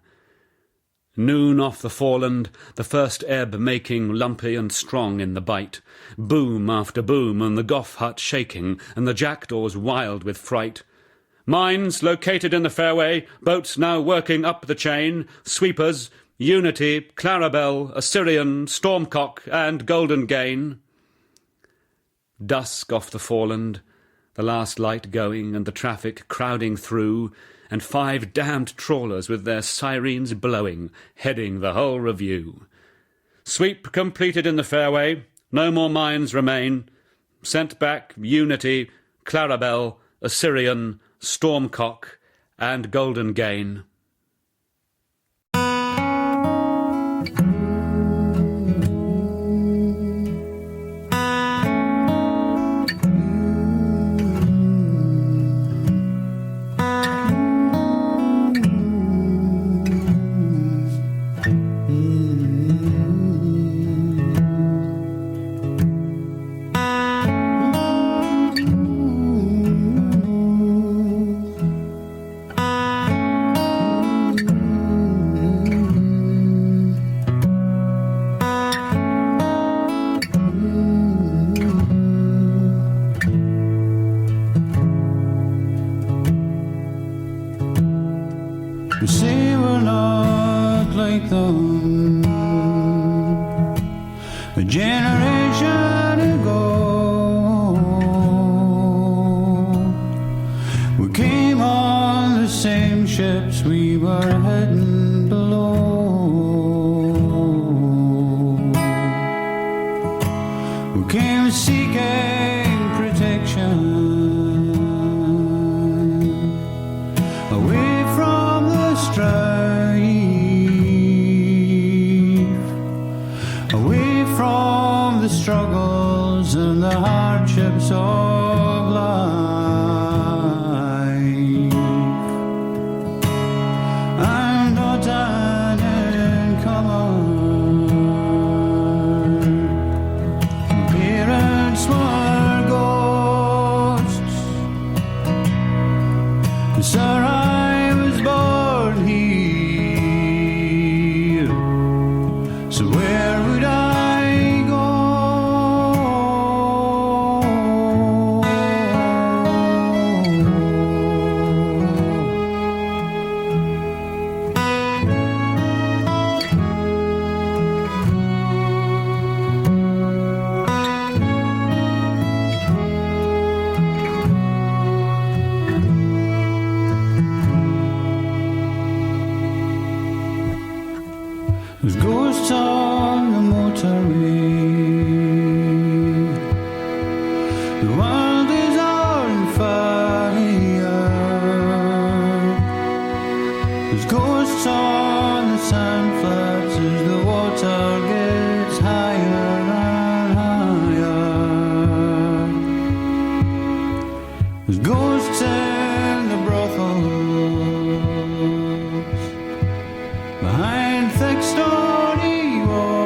Speaker 9: Noon off the foreland, the first ebb making lumpy and strong in the bite. Boom after boom, and the Goff hut shaking, and the jackdaws wild with fright. Mines located in the fairway, boats now working up the chain, sweepers, Unity, Clarabelle, Assyrian, Stormcock, and Golden Gain. Dusk off the foreland, the last light going and the traffic crowding through, and 5 damned trawlers with their sirens blowing, heading the whole review. Sweep completed in the fairway, no more mines remain. Sent back Unity, Clarabelle, Assyrian, Stormcock, and Golden Gain.
Speaker 10: You say we're not like them a generation ago. We came on the same ships, we were heading below. We came seeking protection away from the strife, away from the struggles and the hardships of life. I'm not an incomer. My parents were ghosts. Sir, I was born here, so where would I go? There's ghosts on the motorway. The world is on fire. There's ghosts on the sand flats as the water gets higher and higher. There's ghosts in the brothels behind thick stony walls.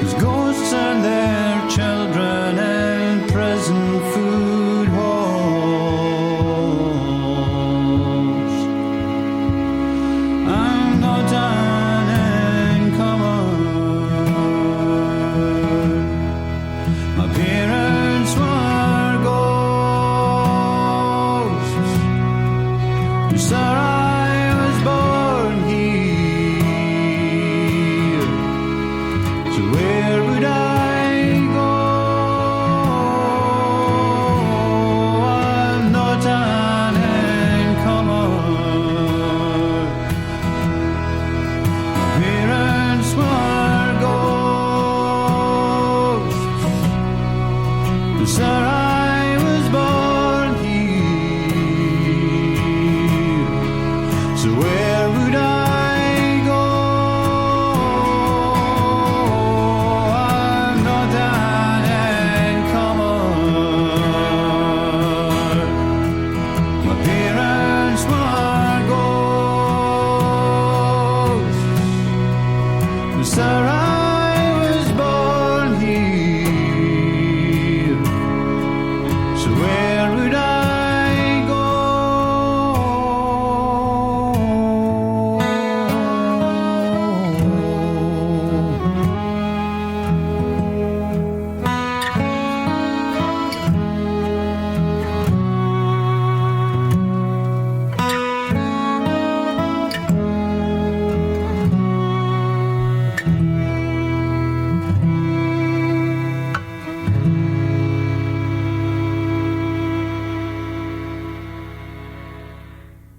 Speaker 10: There's ghosts and their children in prison food halls. I'm not an incomer. My parents were ghosts. Sir, I was born here, so where would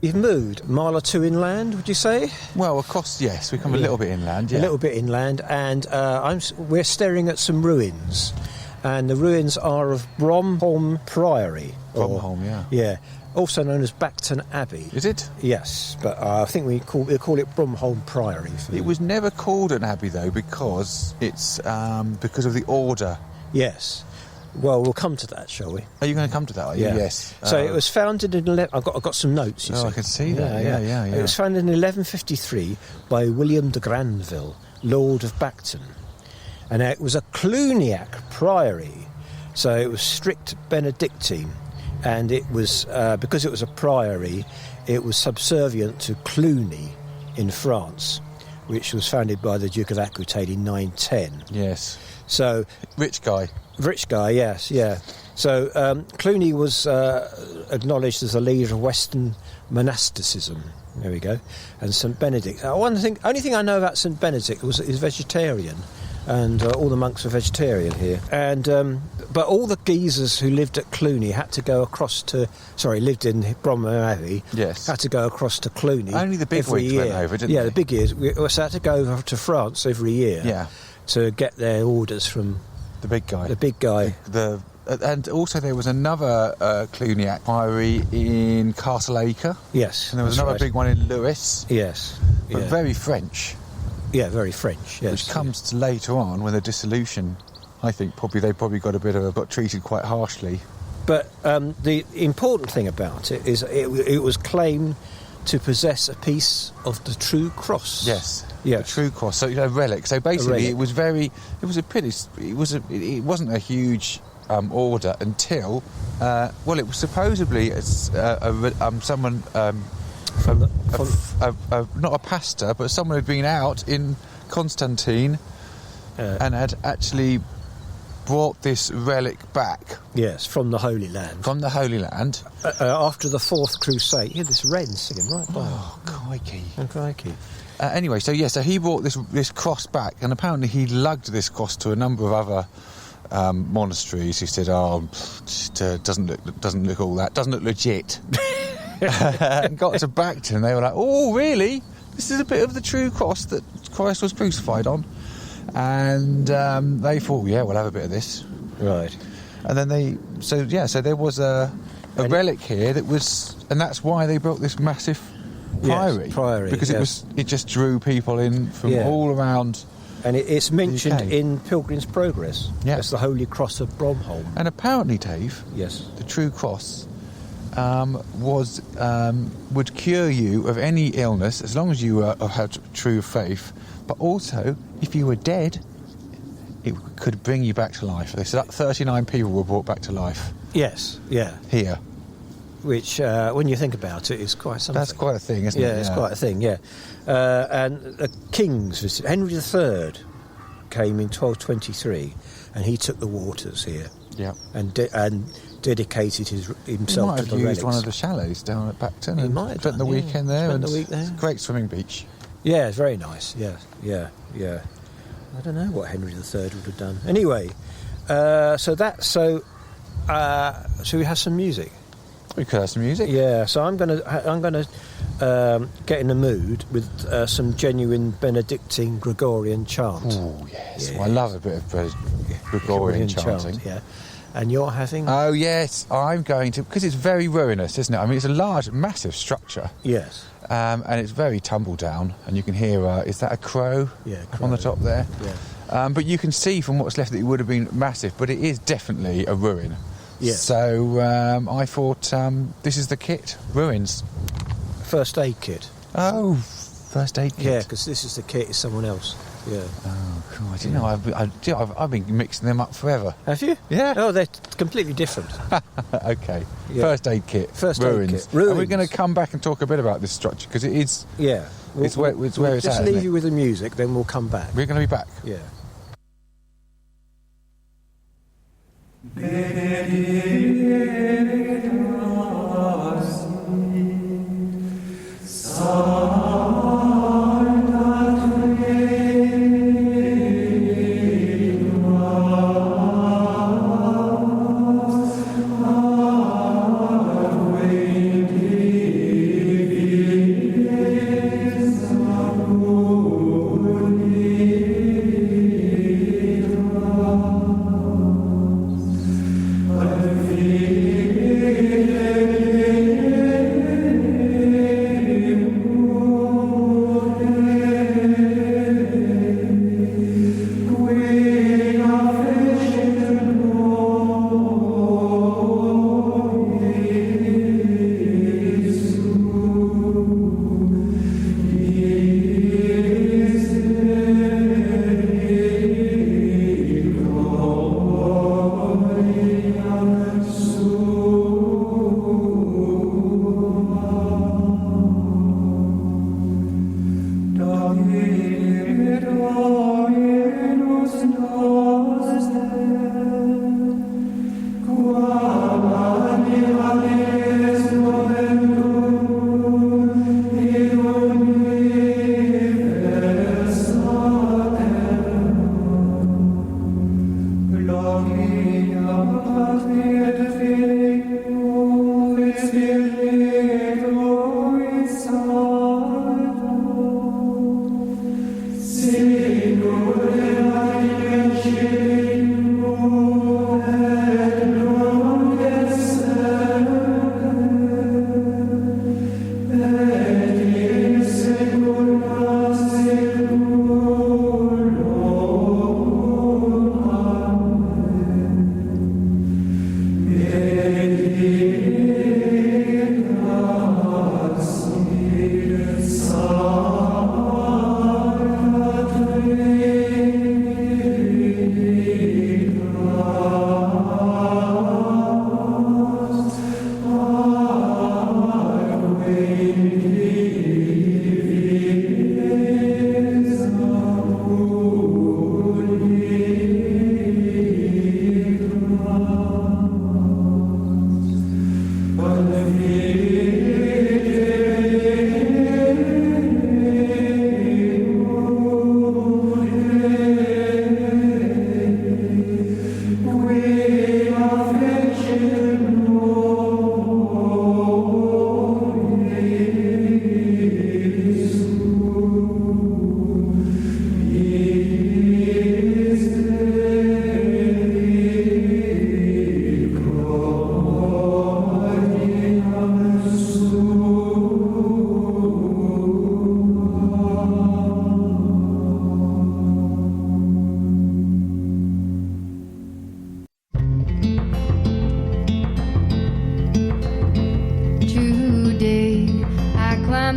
Speaker 1: You've moved a mile or two inland, would you say?
Speaker 2: Well, of course, yes. We come a little bit inland, yeah.
Speaker 1: A little bit inland, and we're staring at some ruins. And the ruins are of Bromholm Priory.
Speaker 2: Bromholm, yeah.
Speaker 1: Yeah. Also known as Bacton Abbey.
Speaker 2: Is it?
Speaker 1: Yes, but I think we'll call it Bromholm Priory.
Speaker 2: It was never called an abbey, though, because it's because of the order.
Speaker 1: Yes. Well, we'll come to that, shall we?
Speaker 2: Are you going to come to that, are you?
Speaker 1: Yeah.
Speaker 2: Yes.
Speaker 1: So it was founded in... I've got some notes, you see.
Speaker 2: I can see that. Yeah.
Speaker 1: It was founded in 1153 by William de Granville, Lord of Bacton. And it was a Cluniac priory, so it was strict Benedictine. And it was, because it was a priory, it was subservient to Cluny in France, which was founded by the Duke of Aquitaine in 910.
Speaker 2: Yes.
Speaker 1: So...
Speaker 2: Rich guy,
Speaker 1: yes, yeah. So Cluny was acknowledged as a leader of Western monasticism. There we go. And St Benedict. Only thing I know about St Benedict is vegetarian, and all the monks were vegetarian here. And but all the geezers who lived at Cluny had to go across to... lived in Bromholm Abbey.
Speaker 2: Yes.
Speaker 1: Had to go across to Cluny.
Speaker 2: Only the big
Speaker 1: every
Speaker 2: wigs
Speaker 1: year.
Speaker 2: went over, didn't they?
Speaker 1: Yeah, the big ears. So had to go over to France every year.
Speaker 2: Yeah.
Speaker 1: To get their orders from...
Speaker 2: The big guy.
Speaker 1: The big guy.
Speaker 2: And also there was another Cluniac priory in Castleacre.
Speaker 1: Yes.
Speaker 2: And there was another big one in Lewis.
Speaker 1: Yes.
Speaker 2: But very French.
Speaker 1: Yeah, very French, yes.
Speaker 2: Which comes to later on when the dissolution, I think they probably got treated quite harshly.
Speaker 1: But the important thing about it is it was claimed to possess a piece of the true cross.
Speaker 2: Yes.
Speaker 1: Yeah.
Speaker 2: The true cross. So a relic. So basically it wasn't a huge order until it was supposedly someone not a pastor, but someone who'd been out in Constantine and had actually brought this relic back.
Speaker 1: Yes, from the Holy Land.
Speaker 2: From the Holy Land.
Speaker 1: After the Fourth Crusade. Hear this wren singing right by.
Speaker 2: Oh, crikey.
Speaker 1: Oh, crikey.
Speaker 2: Anyway, so he brought this cross back, and apparently he lugged this cross to a number of other monasteries. He said, doesn't look all that, doesn't look legit. And got to Bacton, they were like, oh, really? This is a bit of the true cross that Christ was crucified on. And they thought, yeah, we'll have a bit of this.
Speaker 1: Right.
Speaker 2: And then so there was a relic here that was, and that's why they built this massive priory.
Speaker 1: Yes, priory,
Speaker 2: because it just drew people in from all around.
Speaker 1: And it's mentioned in Pilgrim's Progress.
Speaker 2: Yeah.
Speaker 1: It's the Holy Cross of Bromholm.
Speaker 2: And apparently, Dave,
Speaker 1: yes,
Speaker 2: the true cross would cure you of any illness as long as you had true faith. But also, if you were dead, it could bring you back to life. They said 39 people were brought back to life.
Speaker 1: Yes, yeah.
Speaker 2: Here.
Speaker 1: Which, when you think about it, is quite something.
Speaker 2: That's quite a thing, isn't it?
Speaker 1: Yeah, it's quite a thing, yeah. And the kings, Henry III came in 1223, and he took the waters here.
Speaker 2: Yeah.
Speaker 1: And dedicated himself to the relics.
Speaker 2: He might have used one of the chalets down at Bacton and spent the weekend there.
Speaker 1: Spent the week there.
Speaker 2: It's a great swimming beach.
Speaker 1: Yeah, it's very nice. Yeah. I don't know what Henry III would have done. Anyway, should we have some music?
Speaker 2: We could have some music.
Speaker 1: Yeah. So I'm gonna get in the mood with some genuine Benedictine Gregorian chant.
Speaker 2: Oh yes, I love a bit of Gregorian chanting.
Speaker 1: Yeah. And you're having?
Speaker 2: Oh yes, I'm going to, because it's very ruinous, isn't it? I mean, it's a large, massive structure.
Speaker 1: Yes.
Speaker 2: And it's very tumble down, and you can hear, is that a crow?
Speaker 1: Yeah,
Speaker 2: on the top there?
Speaker 1: Yeah.
Speaker 2: But you can see from what's left that it would have been massive, but it is definitely a ruin.
Speaker 1: Yes.
Speaker 2: So I thought, this is the kit, ruins.
Speaker 1: First aid kit.
Speaker 2: Oh, first aid kit.
Speaker 1: Yeah, because this is the kit, it's someone else. Yeah.
Speaker 2: Oh, God, I didn't know. I've been mixing them up forever.
Speaker 1: Have you?
Speaker 2: Yeah.
Speaker 1: Oh, they're completely different.
Speaker 2: Okay.
Speaker 1: Yeah.
Speaker 2: First aid kit.
Speaker 1: First
Speaker 2: ruins.
Speaker 1: aid kit. Ruins.
Speaker 2: And we're going to come back and talk a bit about this structure, because it is...
Speaker 1: Yeah.
Speaker 2: It's where it's
Speaker 1: just
Speaker 2: at. Just
Speaker 1: leave you with the music, then we'll come back.
Speaker 2: We're going to be back.
Speaker 1: Yeah.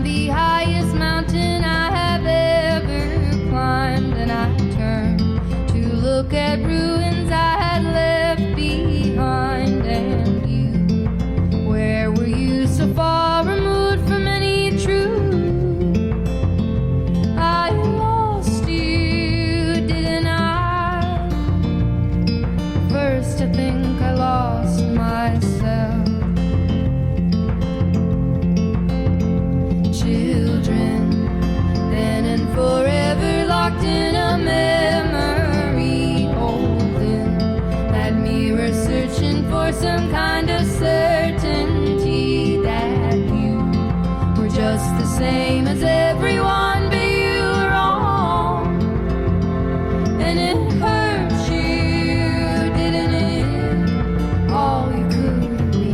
Speaker 5: climbed the highest mountain I have ever climbed, and I turned to look at ruins I had left behind. And you, where were you so far removed from any truth? I lost you, didn't I? First I think I lost myself. Children, then and forever locked in a memory, holding that mirror, searching for some kind of certainty that you were just the same as everyone, but you were wrong. And it hurt you, didn't it? All you could be.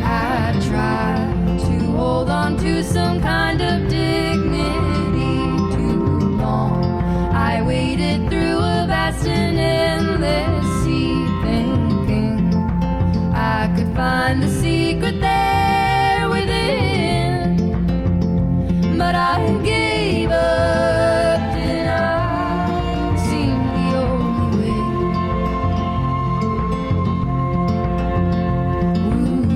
Speaker 5: I tried to hold on to some kind of dignity too long. I waded through a vast and endless sea, thinking I could find the secret there within. But I gave up, and I seemed the only way.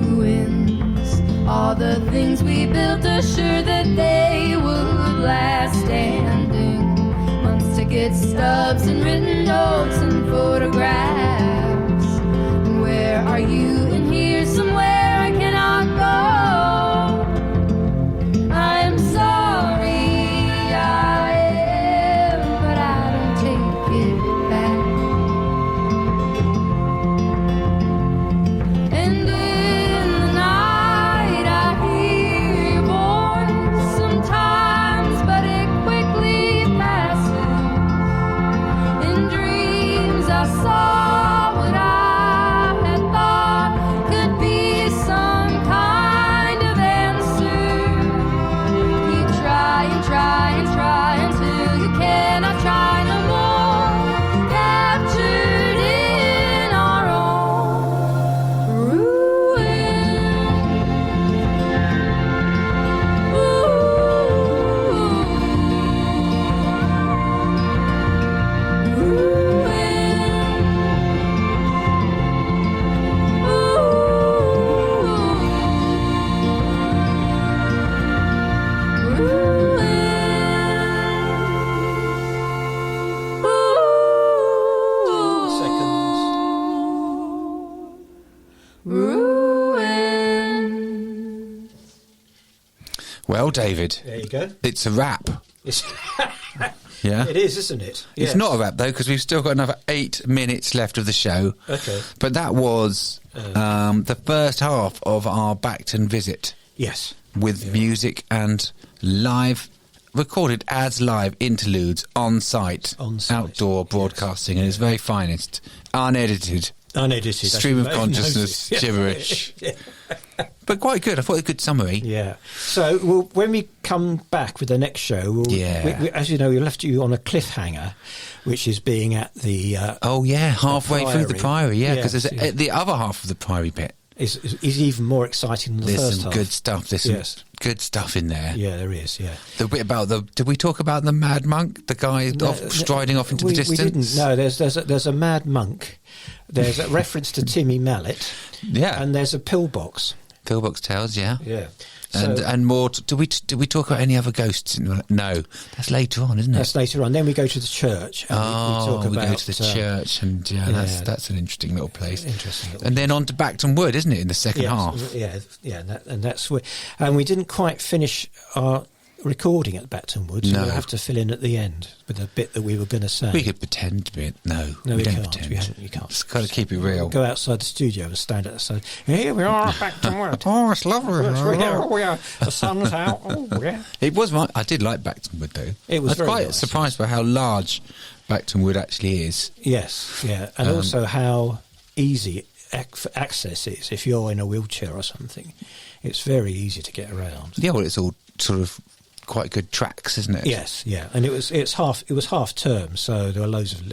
Speaker 5: Ruins, all the things we built, assured that they would last standing. Months to get stubs and written notes and photographs. And where are you? And here somewhere I cannot go. I am sorry, I am, but I don't take it back. And in the night I hear your voice sometimes, but it quickly passes. In dreams I saw what I had thought could be some kind of answer. You try and try and try until you cannot try no more. Captured in our own ruin.
Speaker 2: Well, David,
Speaker 1: There you go.
Speaker 2: it's a wrap.
Speaker 1: It's
Speaker 2: Yeah.
Speaker 1: It is, isn't it?
Speaker 2: It's
Speaker 1: Yes.
Speaker 2: not a wrap, though, because we've still got another 8 minutes left of the show.
Speaker 1: Okay.
Speaker 2: But that was the first half of our Bacton visit
Speaker 1: Yes.
Speaker 2: with music and live, recorded as live interludes on site,
Speaker 1: On-site,
Speaker 2: outdoor broadcasting, and its very finest, unedited,
Speaker 1: Unedited.
Speaker 2: stream of
Speaker 1: That's
Speaker 2: consciousness
Speaker 1: noticed.
Speaker 2: gibberish. But quite good. I thought a good summary.
Speaker 1: Yeah. So when we come back with the next show,
Speaker 2: Yeah.
Speaker 1: as you know, we left you on a cliffhanger, which is being at the
Speaker 2: Halfway through the Priory, because
Speaker 1: Yes,
Speaker 2: there's the other half of the Priory bit.
Speaker 1: is even more exciting than the
Speaker 2: There's
Speaker 1: first
Speaker 2: some
Speaker 1: half.
Speaker 2: good stuff. There's
Speaker 1: Yes.
Speaker 2: some good stuff in there.
Speaker 1: Yeah, there is. Yeah.
Speaker 2: The bit about did we talk about the mad monk, the guy striding off into the distance?
Speaker 1: We didn't. No, there's a mad monk. There's a reference to Timmy Mallet.
Speaker 2: Yeah.
Speaker 1: And there's a pillbox.
Speaker 2: Pillbox Tales, yeah.
Speaker 1: Yeah.
Speaker 2: And more. Do we talk about any other ghosts? No, that's later on, isn't it?
Speaker 1: That's later on. Then we go to the church. And we
Speaker 2: go to the church, and that's an interesting little place.
Speaker 1: Interesting. Little
Speaker 2: and then on to Bacton Wood, isn't it? In the second half.
Speaker 1: Yeah, and that's where. And we didn't quite finish our recording at Bacton Wood, so
Speaker 2: No.
Speaker 1: we'll have to fill in at the end with a bit that we were going to say.
Speaker 2: We could pretend to be. No,
Speaker 1: No,
Speaker 2: we
Speaker 1: we
Speaker 2: don't
Speaker 1: can't.
Speaker 2: pretend.
Speaker 1: You can't.
Speaker 2: Just got to keep it real.
Speaker 1: Go outside the studio and stand at the side. Here we are, Bacton Wood.
Speaker 2: Oh, it's lovely.
Speaker 1: Oh, yeah. The sun's out. Oh, yeah.
Speaker 2: It was. I did like Bacton Wood, though.
Speaker 1: It was
Speaker 2: I was
Speaker 1: very
Speaker 2: quite
Speaker 1: nice,
Speaker 2: surprised by how large Bacton Wood actually is.
Speaker 1: Yes, yeah, and also how easy access is if you're in a wheelchair or something. It's very easy to get around.
Speaker 2: Yeah, well, it's all sort of quite good tracks, isn't it?
Speaker 1: Yes, yeah, and it was half term, so there were loads of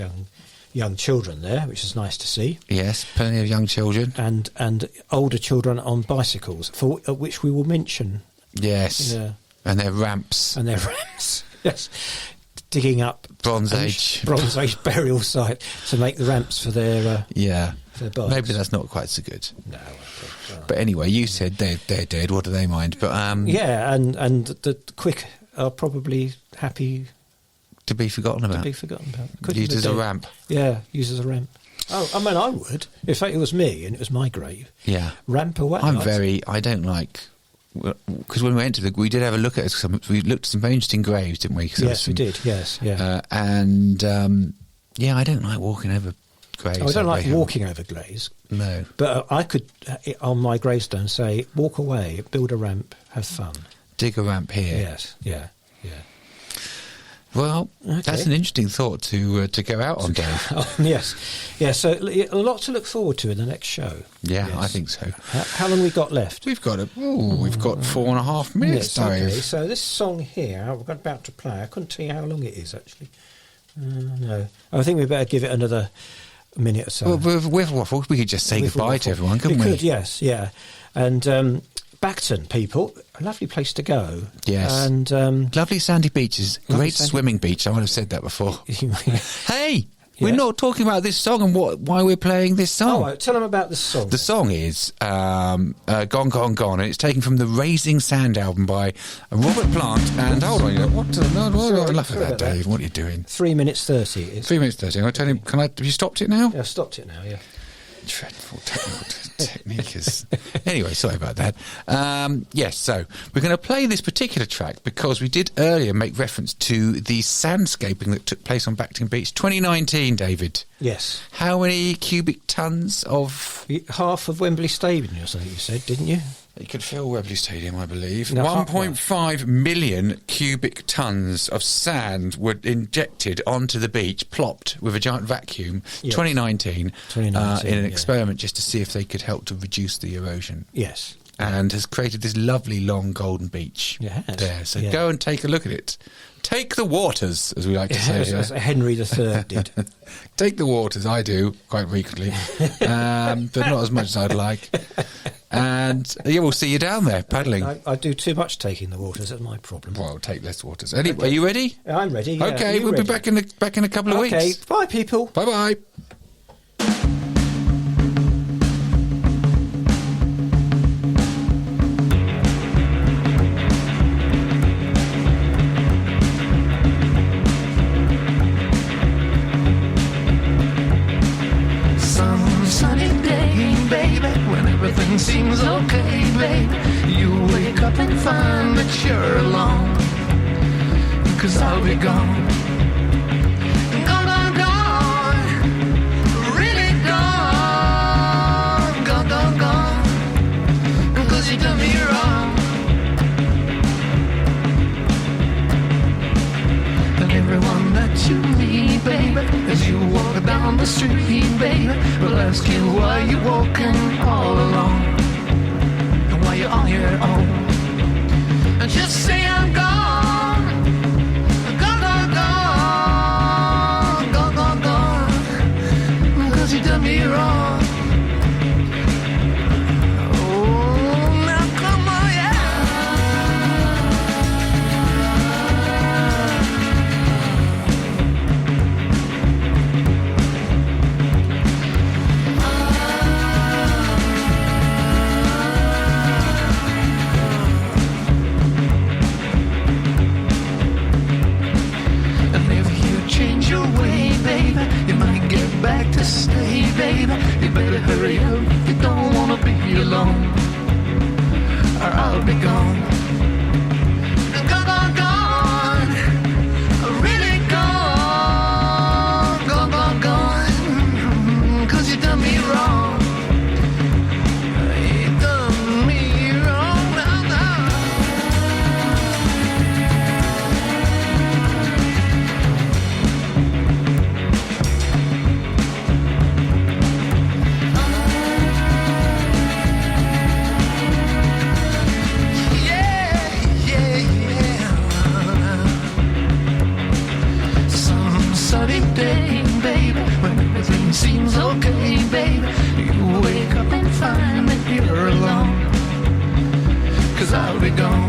Speaker 1: young children there, which is nice to see.
Speaker 2: Yes, plenty of young children
Speaker 1: and older children on bicycles, for which we will mention.
Speaker 2: Yes, and their ramps.
Speaker 1: Yes, digging up
Speaker 2: Bronze Age
Speaker 1: burial site to make the ramps for their for their bikes.
Speaker 2: Maybe that's not quite so good.
Speaker 1: No, I think so.
Speaker 2: But anyway, you said they're dead. What do they mind? But
Speaker 1: yeah, and the quick are probably happy
Speaker 2: to be forgotten about. Used as a ramp.
Speaker 1: Yeah, used as a ramp. Oh, I mean, I would if it was me and it was my grave.
Speaker 2: Yeah,
Speaker 1: ramp away.
Speaker 2: I don't like. Because when we went we did have a look at we looked at some very interesting graves, didn't we?
Speaker 1: Yes, we did. Yes, yeah.
Speaker 2: I don't like walking over graves.
Speaker 1: I don't like walking over graves.
Speaker 2: No,
Speaker 1: but I could on my gravestone say, "Walk away, build a ramp, have fun,
Speaker 2: dig a ramp here."
Speaker 1: Yes, yeah.
Speaker 2: Well, that's an interesting thought to go out on, Dave.
Speaker 1: Yes. Yeah, so a lot to look forward to in the next show.
Speaker 2: Yeah,
Speaker 1: yes.
Speaker 2: I think so.
Speaker 1: How long we got left?
Speaker 2: We've got 4.5 minutes, Dave.
Speaker 1: Okay, so this song here, we're about to play, I couldn't tell you how long it is, actually. No. I think we better give it another minute or so.
Speaker 2: Well, with Waffle, we could just say goodbye to everyone, couldn't we?
Speaker 1: We could, yes, yeah. And Bacton, people, a lovely place to go.
Speaker 2: Yes.
Speaker 1: And
Speaker 2: lovely sandy beaches, great swimming beach. I would have said that before. Hey, we're not talking about this song and why we're playing this song.
Speaker 1: Oh, tell them about the song.
Speaker 2: The song is Gone, Gone, Gone, and it's taken from the Raising Sand album by Robert Plant. And hold on, enough of that, Dave. What are you doing?
Speaker 1: 3 minutes 30.
Speaker 2: 3 minutes 30. I tell him. Have you stopped it now?
Speaker 1: Yeah, I stopped it now. Yeah.
Speaker 2: Dreadful technical technique is. Anyway, sorry about that. Yes, so we're going to play this particular track because we did earlier make reference to the sandscaping that took place on Bacton Beach 2019, David.
Speaker 1: Yes.
Speaker 2: How many cubic tons of...
Speaker 1: Half of Wembley Stadium, or something you said, didn't you?
Speaker 2: You could fill Wembley Stadium, I believe.
Speaker 1: No,
Speaker 2: 1.5 million cubic tons of sand were injected onto the beach, plopped with a giant vacuum, 2019, in an experiment just to see if they could help to reduce the erosion.
Speaker 1: Yes.
Speaker 2: And has created this lovely long golden beach there. So go and take a look at it. Take the waters, as we like to say.
Speaker 1: As Henry III did.
Speaker 2: Take the waters, I do, quite frequently. But not as much as I'd like. And we'll see you down there, paddling.
Speaker 1: I do too much taking the waters, that's my problem.
Speaker 2: Well, take less waters. Are you ready?
Speaker 1: I'm ready, yeah.
Speaker 2: Okay, we'll be back in a couple of weeks.
Speaker 1: Okay, bye, people.
Speaker 2: Bye-bye.
Speaker 7: Everything seems okay, babe. You wake up and find that you're alone, 'cause I'll be gone. Gone, gone, gone. Really gone. Gone, gone, gone. 'Cause you done me wrong. And everyone that you meet, baby, as you walk down the street, baby, will ask you why you're walking all alone and why you're on your own. And just say I'm gone, gone, gone, gone, gone, gone, gone, 'cause you done me wrong. Oh, now come on, 'cause I'll be gone.